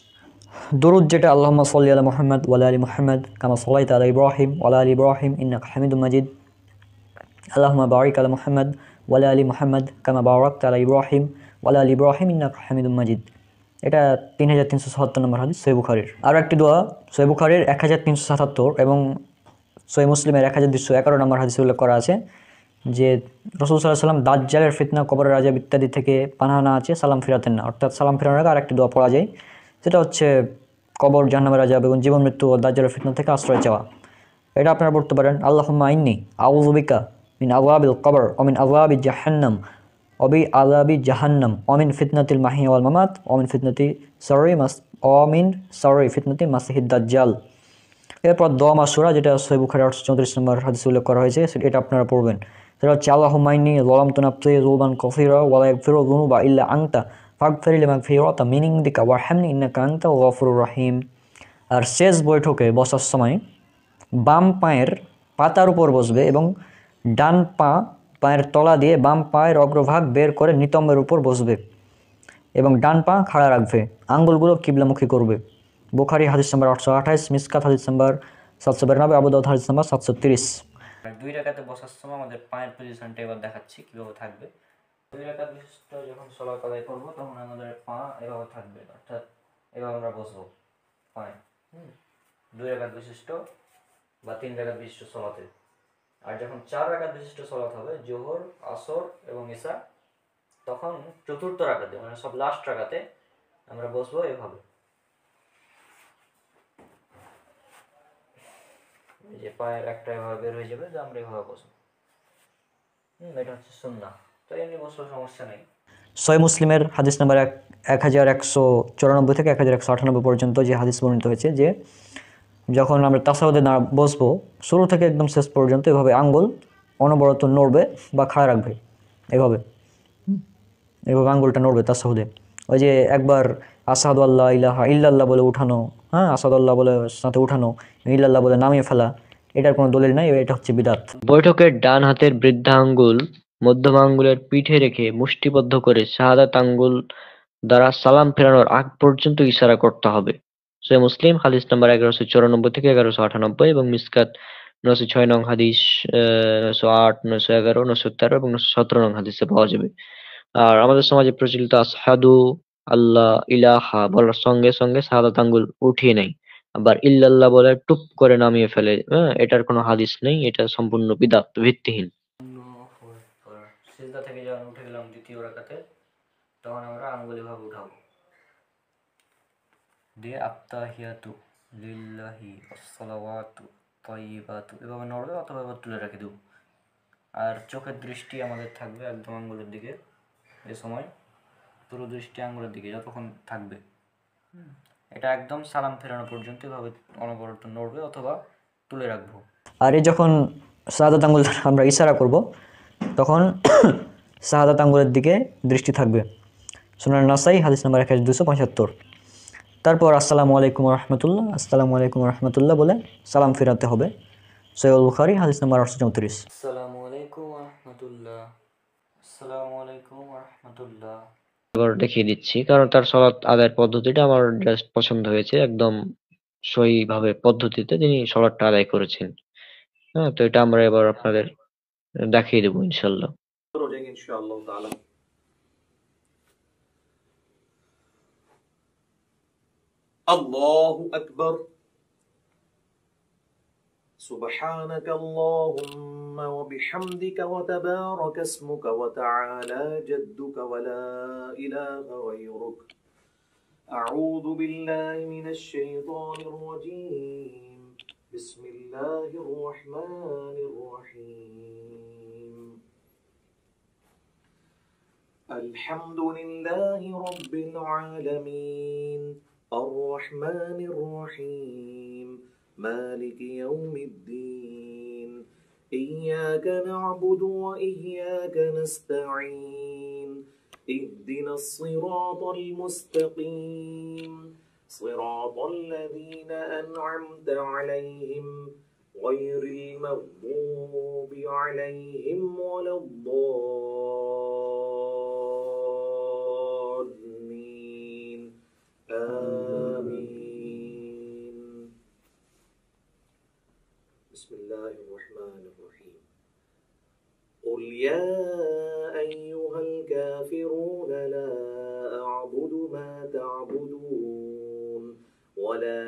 দুরুদ যেটা আল্লাহুম্মা সাল্লি আলা মুহাম্মদ ওয়া আলা আলি মুহাম্মদ কামা সাল্লাইতা আলা ইব্রাহিম ওয়া আলা আলি ইব্রাহিম ইন্নাকা হামিদুম মাজিদ। আল্লাহুম্মা বারিক আলা মুহাম্মদ ওয়া আলা আলি মুহাম্মদ কামা বারাকতা আলা ইব্রাহিম ওয়া আলা আলি ইব্রাহিম ইন্নাকা হামিদুম মাজিদ। এটা 3377 নম্বর হাদিস সহিহ বুখারীর। আর একটি দোয়া সহিহ বুখারীর 1377 এবং সহিহ মুসলিমের 1211 নম্বর হাদিসে উল্লেখ করা আছে যে রাসূল সাল্লাল্লাহু আলাইহি ওয়াসাল্লাম দাজ্জালের ফিতনা, কবরের আযাব ইত্যাদি থেকে পানাহ না আছে সালাম ফিরাতেন না। অর্থাৎ সালাম ফিরানোর আগে আরেকটি দোয়া পড়া যায়, সেটা হচ্ছে কবর, জাহান্নামের আযাব এবং জীবন মৃত্যু ও দাজ্জালের ফিতনা থেকে আশ্রয় চাওয়া। এটা আপনারা পড়তে পারেন। আল্লাহুম্মা ইন্নী আউযু বিকা মিন আযাবিল কবর ওয়া মিন আযাবি জাহান্নাম ওয়া বি আযাবি জাহান্নাম ওয়া মিন ফিতনাতিল মাহিয়া ওয়াল মামাত ওয়া মিন শাররি ফিতনাতি মাসিহিদ দাজ্জাল। এরপর দোয়া মাসুরা যেটা সহিহ বুখারী 834 নম্বর হাদিসে উল্লেখ করা হয়েছে, এটা আপনারা পড়বেন। সেটা হচ্ছে আল্লাহুম্মা ইন্নী যালামতু নাফসি যুলমান কাসীরা ওয়া লা ইয়াগফিরু যুনুবা ইল্লা আনতা ফাগফির লি মাগফিরাতাম মিন ইনদিকা ওয়ারহামনি ইন্নাকা আনতাল গফুরুর রহিম। আর শেষ বৈঠকে বসার সময় বাম পায়ের পাতার উপর বসবে এবং ডান পা পায়ের তলা দিয়ে বাম পায়ের অগ্রভাগ বের করে নিতম্বের উপর বসবে এবং ডান পা খাড়া রাখবে, আঙ্গুলগুলো কিবলামুখী করবে। বুখারী হাদিস নাম্বার 828, মিসকাত হাদিস নাম্বার 792, আবু দাউদ হাদিস নাম্বার 730। 2 রাকাতে বসার সময় আমাদের পায়ের পজিশনটা এবার দেখাচ্ছি কিভাবে থাকবে। 2 রাকাত বিশিষ্ট যখন সালাত আদায় করব তখন আমাদের পা এভাবে থাকবে, অর্থাৎ এভাবে আমরা বসবো পায়ে। 2 রাকাত বিশিষ্ট বা 3 রাকাত বিশিষ্ট সালাতে। আর যখন 4 রাকাত বিশিষ্ট সালাত হবে যোহর, আসর এবং ইশা, তখন চতুর্থ রাকাতে মানে সব লাস্ট রাকাতে আমরা বসবো এভাবে। এই যে পায়ের একটা এভাবে বের হয়ে যাবে, যে আমরা এভাবে বসবো। এটা হচ্ছে সুন্নাহ, তো এমনি বসলে সমস্যা নেই। সহিহ মুসলিমের হাদিস নাম্বার 1194 থেকে 1198 পর্যন্ত যে হাদিস বর্ণিত হয়েছে যে যখন আমরা তাসাহুদে বসবো শুরু থেকে একদম শেষ পর্যন্ত এভাবে আঙ্গুল অনবরত নড়বে বা খাড়া রাখবে, এভাবে আঙ্গুলটা নড়বে তাসাহুদে। ওই যে একবার আশহাদু আল্লা ইলাহা ইল্লাল্লাহ বলে উঠানো, আশহাদু আল্লাহ বলে সাথে উঠানো, ইল্লাল্লাহ বলে নামিয়ে ফেলা, এটার কোনো দলিল নাই, এটা হচ্ছে বিদআত। বৈঠকের ডান হাতের বৃদ্ধা আঙ্গুল মধ্যম আঙ্গুলের পিঠে রেখে মুষ্টিবদ্ধ করে শাহাদাত আঙ্গুল দ্বারা সালাম ফেরানোর আগ পর্যন্ত ইশারা করতে হবে। সহিহ মুসলিম হাদিস নাম্বার 1194 থেকে 1198 এবং মিসকাত 906 নং হাদিস, 908, 911, 913 এবং 917 নং হাদিসে পাওয়া যাবে। আর আমাদের সমাজে প্রচলিত আশহাদু আল্লাহ ইলাহা বলার সঙ্গে সঙ্গে শাহাদাত আঙ্গুল উঠিয়ে নেয়, আবার ইল্লাল্লাহ বলে টুপ করে নামিয়ে ফেলে। এটার কোনো হাদিস নেই, এটা সম্পূর্ণ বিদআত, ভিত্তিহীন। সিজদা থেকে যখন উঠে গেলাম দ্বিতীয় রাকাতে তখন আমরা আঙ্গুল এভাবে উঠাবো, দিয়ে আত্তাহিয়াতু লিল্লাহি আসসালাওয়াতু তাইয়্যিবাতু এভাবে নড়বে অথবা এবার তুলে রেখে দেব। আর চোখের দৃষ্টি আমাদের থাকবে একদম আঙ্গুলের দিকে, এ সময় পুরো দৃষ্টি আঙ্গুলের দিকে যতক্ষণ থাকবে। এটা একদম সালাম ফেরানো পর্যন্ত এভাবে অনবরত নড়বে অথবা তুলে রাখবো। আর এই যখন শাহাদাত আঙ্গুল আমরা ইশারা করব তখন শাহাদাত আঙ্গুলের দিকে দৃষ্টি থাকবে। সুনান নাসাই হাদিস নাম্বার 1275। তারপর আসসালামু আলাইকুম রহমতুল্লাহ, আসসালামু আলাইকুম রহমতুল্লাহ বলে সালাম ফেরাতে হবে। সহিহ বুখারী হাদিস নাম্বার 834। আসসালামু আলাইকুম রহমতুল্লাহ, আসসালামু আলাইকুম রহমতুল্লাহ। এবার দেখিয়ে দিচ্ছি, কারণ তার সালাত আদায়ের পদ্ধতিটা আমার জাস্ট পছন্দ হয়েছে, একদম সহিভাবে পদ্ধতিতে তিনি সালাতটা আদায় করেছেন। তো এটা আমরা এবার আপনাদের দেখিয়ে দেবো ইনশাল্লাহ। আল্লাহু আকবার। سبحانك اللهم وبحمدك وتبارك اسمك وتعالى جدك ولا إله غيرك. أعوذ بالله من الشيطان الرجيم. بسم الله الرحمن الرحيم. الحمد لله رب العالمين الرحمن الرحيم مالك يوم الدين. إياك نعبد وإياك نستعين. اهدنا الصراط المستقيم صراط الذين أنعمت عليهم غير المغضوب عليهم ولا الضالين آمين. بسم الله الرحمن الرحيم. قل يا أيها الكافرون لا أعبد ما تعبدون ولا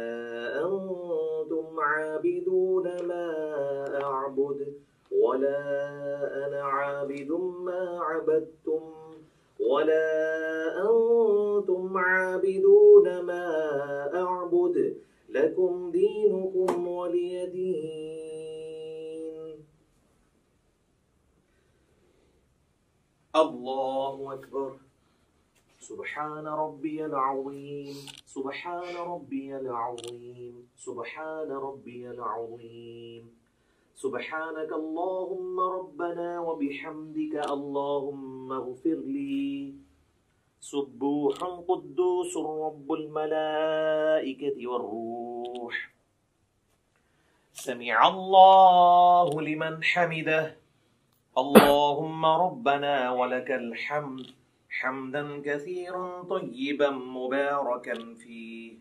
أنتم عابدون ما أعبد ولا أنا عابد ما عبدتم ولا أنتم عابدون ما أعبد لكم دينكم ولي دين. الله أكبر. سبحان ربي العظيم سبحان ربي العظيم سبحان ربي العظيم. سبحانك اللهم ربنا وبحمدك اللهم اغفر لي. سبوح قدوس رب الملائكة والروح. سمع الله لمن حمده. اللهم ربنا ولك الحمد حمدا كثيرا طيبا مباركا فيه.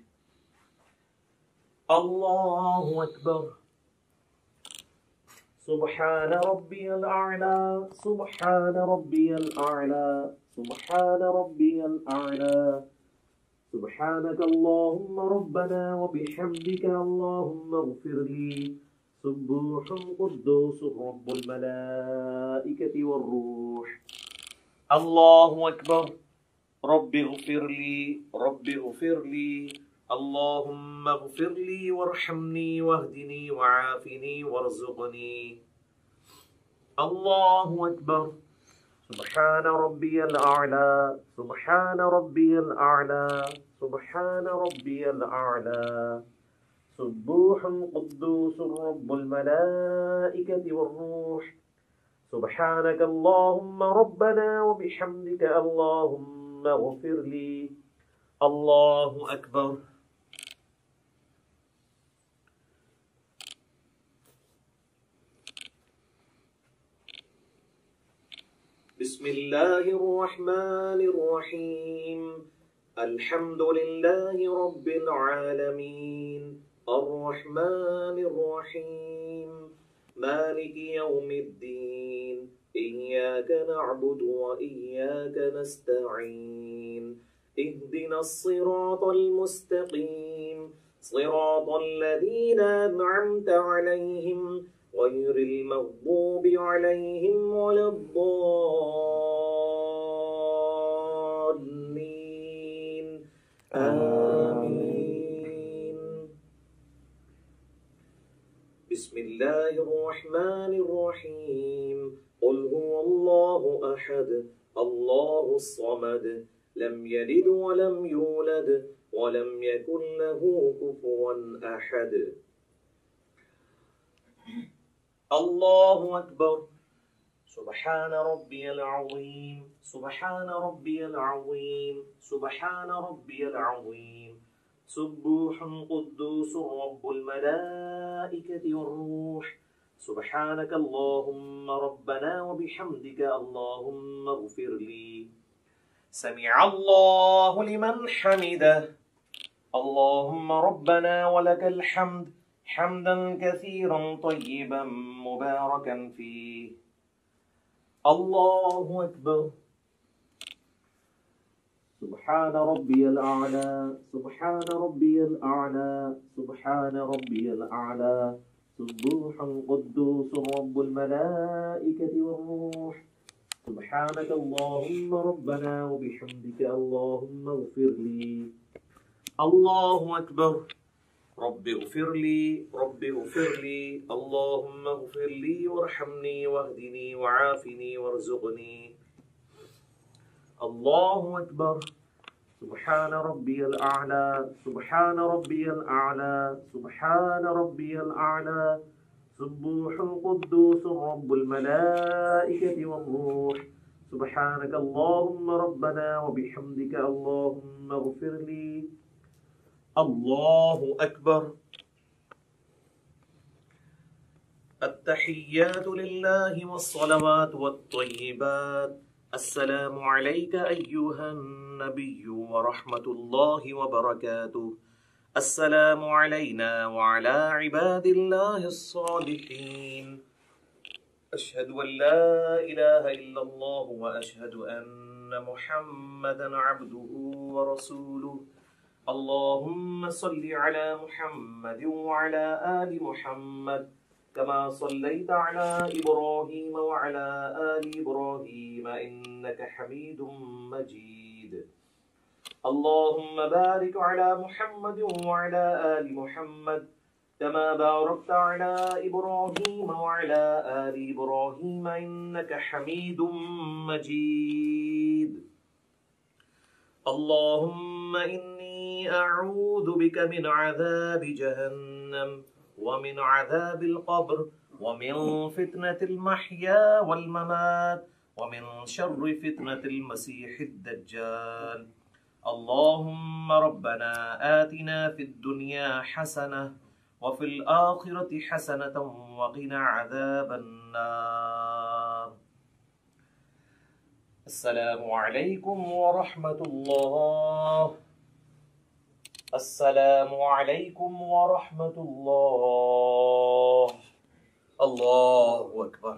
الله أكبر. سبحان ربي الأعلى سبحان ربي الأعلى سبحان ربي الأعلى. سبحانك اللهم ربنا وبحمدك اللهم اغفر لي. سبوح قدوس رب الملائكة والروح. الله أكبر. رب اغفر لي رب اغفر لي. اللهم اغفر لي وارحمني واهدني وعافني وارزقني. الله أكبر. سبحان ربي الأعلى سبحان ربي الأعلى سبحان ربي الأعلى. سبوح قدوس رب الملائكة والروح. سبحانك اللهم ربنا وبحمدك اللهم اغفر لي. الله أكبر. بسم الله الرحمن الرحيم. الحمد لله رب العالمين الرحمن الرحيم مالك يوم الدين. إياك نعبد وإياك نستعين. اهدنا الصراط المستقيم صراط الذين أنعمت عليهم غير المغضوب عليهم ولا الضالين آمين. بسم الله الرحمن الرحيم. قل هو الله أحد الله الصمد لم يلد ولم يولد ولم يكن له كفوا أحد. الله أكبر. سبحان ربي العظيم سبحان ربي العظيم سبحان ربي العظيم. سبوح قدوس رب الملائكة والروح. سبحانك اللهم ربنا وبحمدك اللهم اغفر لي. سمع الله لمن حمده. اللهم ربنا ولك الحمد حمدا كثيرا طيبا مباركا فيه. الله أكبر. سبحان ربي الأعلى سبحان ربي الأعلى سبحان ربي الأعلى. سبوح قدوس رب الملائكة والروح. سبحانك اللهم ربنا وبحمدك اللهم اغفر لي. الله أكبر. رب اغفر لي رب اغفر لي. اللهم اغفر لي وارحمني واهدني وعافني وارزقني. الله أكبر. سبحان ربي الأعلى سبحان ربي الأعلى سبحان ربي الأعلى. سبوح قدوس رب الملائكة والروح. سبحانك اللهم ربنا وبحمدك اللهم اغفر لي. الله أكبر. التحيات لله والصلوات والطيبات. السلام عليك أيها النبي ورحمة الله وبركاته. السلام علينا وعلى عباد الله الصالحين. أشهد أن لا إله إلا الله وأشهد أن محمدا عبده ورسوله. اللهم صل على محمد وعلى آل محمد كما صليت على إبراهيم وعلى آل إبراهيم إنك حميد مجيد. اللهم بارك على محمد وعلى آل محمد كما باركت على إبراهيم وعلى آل إبراهيم إنك حميد مجيد. اللهم إني أعوذ بك من عذاب جهنم ومن عذاب القبر ومن فتنة المحيا والممات ومن شر فتنة المسيح الدجال. اللهم ربنا آتنا في الدنيا حسنة وفي الآخرة حسنة وقنا عذاب النار. السلام عليكم ورحمة الله. السلام عليكم ورحمة الله. الله أكبر.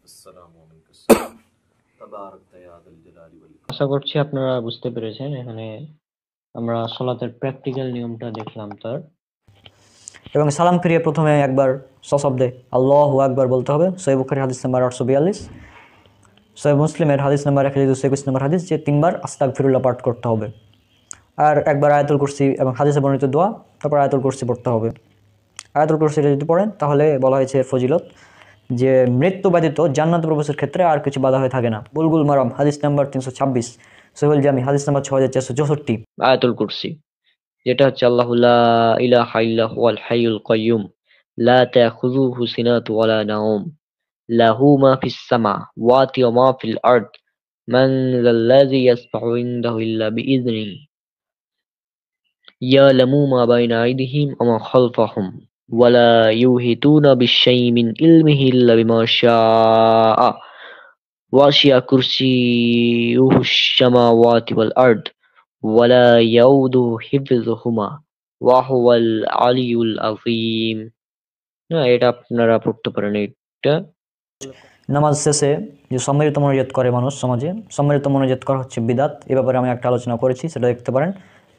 السلام عليكم. تبارك يا ذا الجلال والإكرام. আশা করছি আপনারা বুঝতে পেরেছেন। এখানে আমরা সালাতের প্র্যাকটিক্যাল নিয়মটা দেখলাম তার। এবং সালাম ফিরিয়ে প্রথমে একবার সশব্দে আল্লাহু আকবার বলতে হবে। সহিহ বুখারী হাদিস নাম্বার 842, সহিহ মুসলিমের হাদিস নাম্বার 1221 নম্বর হাদিস, যে 3 বার আস্তাগফিরুল্লাহ পাঠ করতে হবে। আর একবার আয়াতুল কুরসি এবং হাদিসে বর্ণিত দোয়া, তারপর আয়াতুল কুরসি পড়তে হবে। আয়াতুল কুরসিটা যদি পড়েন তাহলে বলা হয়েছে ফজিলত যে মৃত্যু ব্যতীত জান্নাতে প্রবেশের ক্ষেত্রে আর কিছু বাধা হয়ে থাকে না। বুলগুল মারাম হাদিস নাম্বার 326, সহিহুল জামি হাদিস নাম্বার 6464। আয়াতুল কুরসি যেটা হচ্ছে আল্লাহু লা ইলাহা ইল্লা হুয়াল হাইয়ুল কাইয়্যুম লা তাখুযুহু সিনাতু ওয়ালা নাওম লাহু মা ফিস সামাওয়াতি ওয়া মা ফিল আরদ মান যাল্লাযী ইয়াসফাউ ইনদাহু ইল্লা বিইযনিহি ইয়ালামু মা বাইনা আইদিহিম ওয়া মা খালফাহুম ওয়া লা ইউহিতুনা বিশাইইন মিন ইলমিহি ইল্লা বিমা শাআ ওয়াসি'a কুরসিয়ুহুশ সামাওয়াতি ওয়াল আরদ ওয়ালা ইয়াউদুহু হিফযুহুমা ওয়া হুয়াল আলিয়্যুল আযীম। এটা আপনারা পড়তে পারেন। এটা নামাজ শেষে যে সম্মিলিত মোনাজাত করে মানুষ সমাজে, সম্মিলিত মোনাজাত করা হচ্ছে বিদাত। এ ব্যাপারে আমি একটা আলোচনা করেছি, সেটা দেখতে পারেন।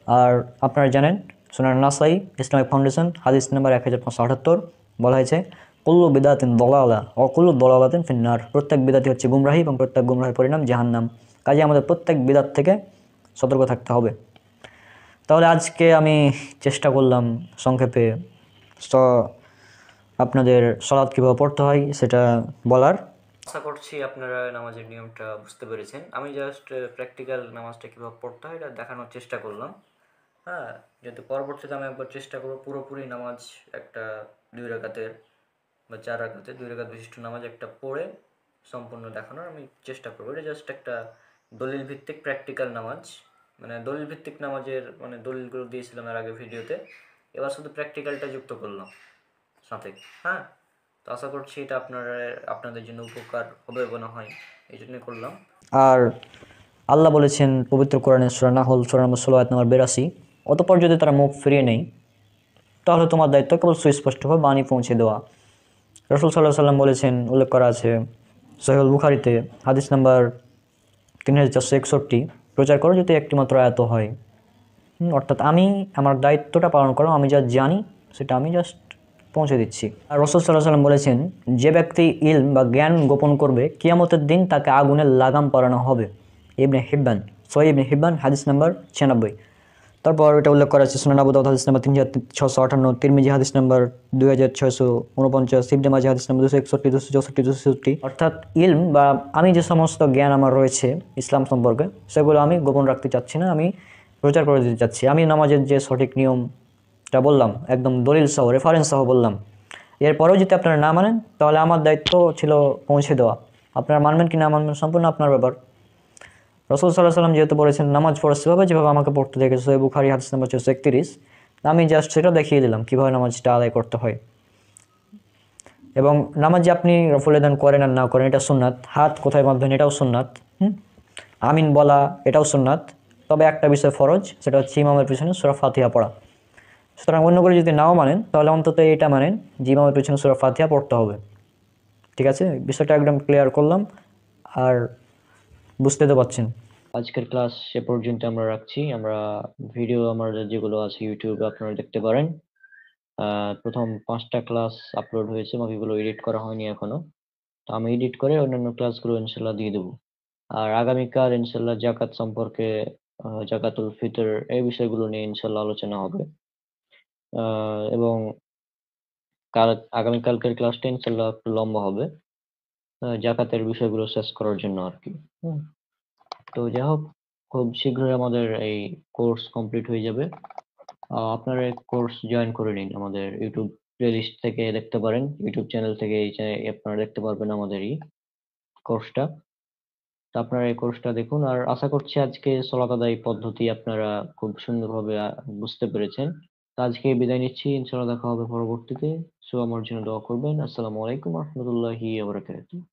আর আপনারা জানেন সুনান নাসাই ইসলামিক ফাউন্ডেশন হাদিস নাম্বার 1578 বলা হয়েছে কুল্লু বিদাতিন দলালা ও কুল্লু দলালাতিন ফিন্নার। প্রত্যেক বিদাতি হচ্ছে গুমরাহি এবং প্রত্যেক গুমরাহির পরিণাম জাহান্নাম। কাজে আমাদের প্রত্যেক বিদাত থেকে সতর্ক থাকতে হবে। তাহলে আজকে আমি চেষ্টা করলাম সংক্ষেপে আপনাদের সালাত কীভাবে পড়তে হয় সেটা বলার। আশা করছি আপনারা নামাজের নিয়মটা বুঝতে পেরেছেন। আমি জাস্ট প্র্যাকটিক্যাল নামাজটা কীভাবে পড়তে হয় এটা দেখানোর চেষ্টা করলাম। হ্যাঁ, যেহেতু পরবর্তীতে আমি একবার চেষ্টা করবো পুরোপুরি নামাজ একটা 2 রাকাতের বা 4 রাকাতের 2 রাকাত বিশিষ্ট নামাজ একটা পড়ে সম্পূর্ণ দেখানোর আমি চেষ্টা করবো। এটা জাস্ট একটা দলিল ভিত্তিক প্র্যাকটিক্যাল নামাজ, মানে দলিল ভিত্তিক নামাজের মানে দলিলগুলো দিয়েছিলাম এর আগে ভিডিওতে, এবার শুধু প্র্যাকটিক্যালটা যুক্ত করলাম সাথে। হ্যাঁ, তো আশা করছি এটা আপনাদের জন্য উপকার হবে মনে হয়, এই জন্যই করলাম। আর আল্লাহ বলেছেন পবিত্র কোরআনের সূরা নাহল সূরা নম্বর 16 আয়াত নম্বর 82, অতঃপর যদি তারা মুখ ফিরিয়ে নেয় তাহলে তোমার দায়িত্ব কেবল সুস্পষ্টভাবে বাণী পৌঁছে দেওয়া। রাসূল সাল্লাল্লাহু আলাইহি সাল্লাম বলেছেন, উল্লেখ করা আছে সহিহুল বুখারীতে হাদিস নাম্বার 3461, প্রচার করো যদি একটি মাত্র আয়াত হয়। অর্থাৎ আমি আমার দায়িত্বটা পালন করলাম, আমি যা জানি সেটা আমি জাস্ট পৌঁছে দিচ্ছি। আর রাসূল সাল্লাল্লাহু আলাইহি সাল্লাম বলেছেন, যে ব্যক্তি ইলম বা জ্ঞান গোপন করবে কিয়ামতের দিন তাকে আগুনের লাগাম পরানো হবে। ইবনে হিব্বান, সহিহ ইবনে হিব্বান হাদিস নাম্বার 96। তারপর এটা উল্লেখ করা আছে সুনান আবু দাউদ হাদিস নাম্বার 3658, তিরমিজি হাদিস নাম্বার 2649, ইবনে মাজাহ হাদিস নাম্বার 261, 264, 267। অর্থাৎ ইলম বা আমি যে সমস্ত জ্ঞান আমার রয়েছে ইসলাম সম্পর্কে সেগুলো আমি গোপন রাখতে চাচ্ছি না, আমি প্রচার করে দিতে চাচ্ছি। আমি নামাজের যে সঠিক নিয়মটা বললাম একদম দলিল সহ রেফারেন্স সহ বললাম, এরপরেও যদি আপনারা না মানেন তাহলে আমার দায়িত্ব ছিল পৌঁছে দেওয়া। আপনারা মানবেন কি না মানবেন সম্পূর্ণ আপনার ব্যাপার। রাসূল সাল্লাল্লাহু আলাইহি ওয়াসাল্লাম যেহেতু বলেছেন নামাজ পড়ো সেভাবে যেভাবে আমাকে পড়তে দেখেছে, সহিহ বুখারী হাদিস নাম্বার 431, আমি জাস্ট সেটা দেখিয়ে দিলাম কিভাবে নামাজটা আদায় করতে হয়। এবং নামাজ যে আপনি রফুল আদান করেন আর না করেন এটা সুন্নাত, হাত কোথায় বাঁধবেন এটাও সুন্নাত, আমিন বলা এটাও সুন্নাত। তবে একটা বিষয় ফরজ, সেটা হচ্ছে ইমামের পিছনে সূরা ফাতিহা পড়া। সুতরাং অন্য করে যদি নাও মানেন তাহলে অন্তত এটা মানেন যে ইমামের পিছনে সূরা ফাতিহা পড়তে হবে। ঠিক আছে, বিষয়টা একদম ক্লিয়ার করলাম, আর বুঝতে তো পারছেন। আজকের ক্লাস সে পর্যন্ত আমরা রাখছি। আমরা ভিডিও আমাদের যেগুলো আছে ইউটিউবে আপনারা দেখতে পারেন। প্রথম 5টা ক্লাস আপলোড হয়েছে, বাকিগুলো এডিট করা হয়নি এখনো। তো আমি এডিট করে অন্যান্য ক্লাসগুলো ইনশাল্লাহ দিয়ে দেবো। আর আগামীকাল ইনশাল্লাহ জাকাত সম্পর্কে, জাকাতুল ফিতর এই বিষয়গুলো নিয়ে ইনশাল্লাহ আলোচনা হবে। এবং আগামীকালকের ক্লাসটা ইনশাল্লাহ একটু লম্বা হবে, জাকাতের বিষয়গুলো শেষ করার জন্য আর কি। তো যাই হোক, খুব শীঘ্রই আমাদের এই কোর্স কমপ্লিট হয়ে যাবে। আপনারা এই কোর্স জয়েন করে নিন, আমাদের ইউটিউব প্লেলিস্ট থেকে দেখতে পারেন, ইউটিউব চ্যানেল থেকে আপনারা দেখতে পারবেন আমাদের এই কোর্সটা। তো আপনারা এই কোর্সটা দেখুন, আর আশা করছি আজকে সালাত আদায় পদ্ধতি আপনারা খুব সুন্দরভাবে বুঝতে পেরেছেন। তো আজকে বিদায় নিচ্ছি, ইনশাআল্লাহ দেখা হবে পরবর্তীতে। সো আমার জন্য দোয়া করবেন। আসসালামু আলাইকুম রহমতুল্লাহি ওয়া বারাকাতুহু।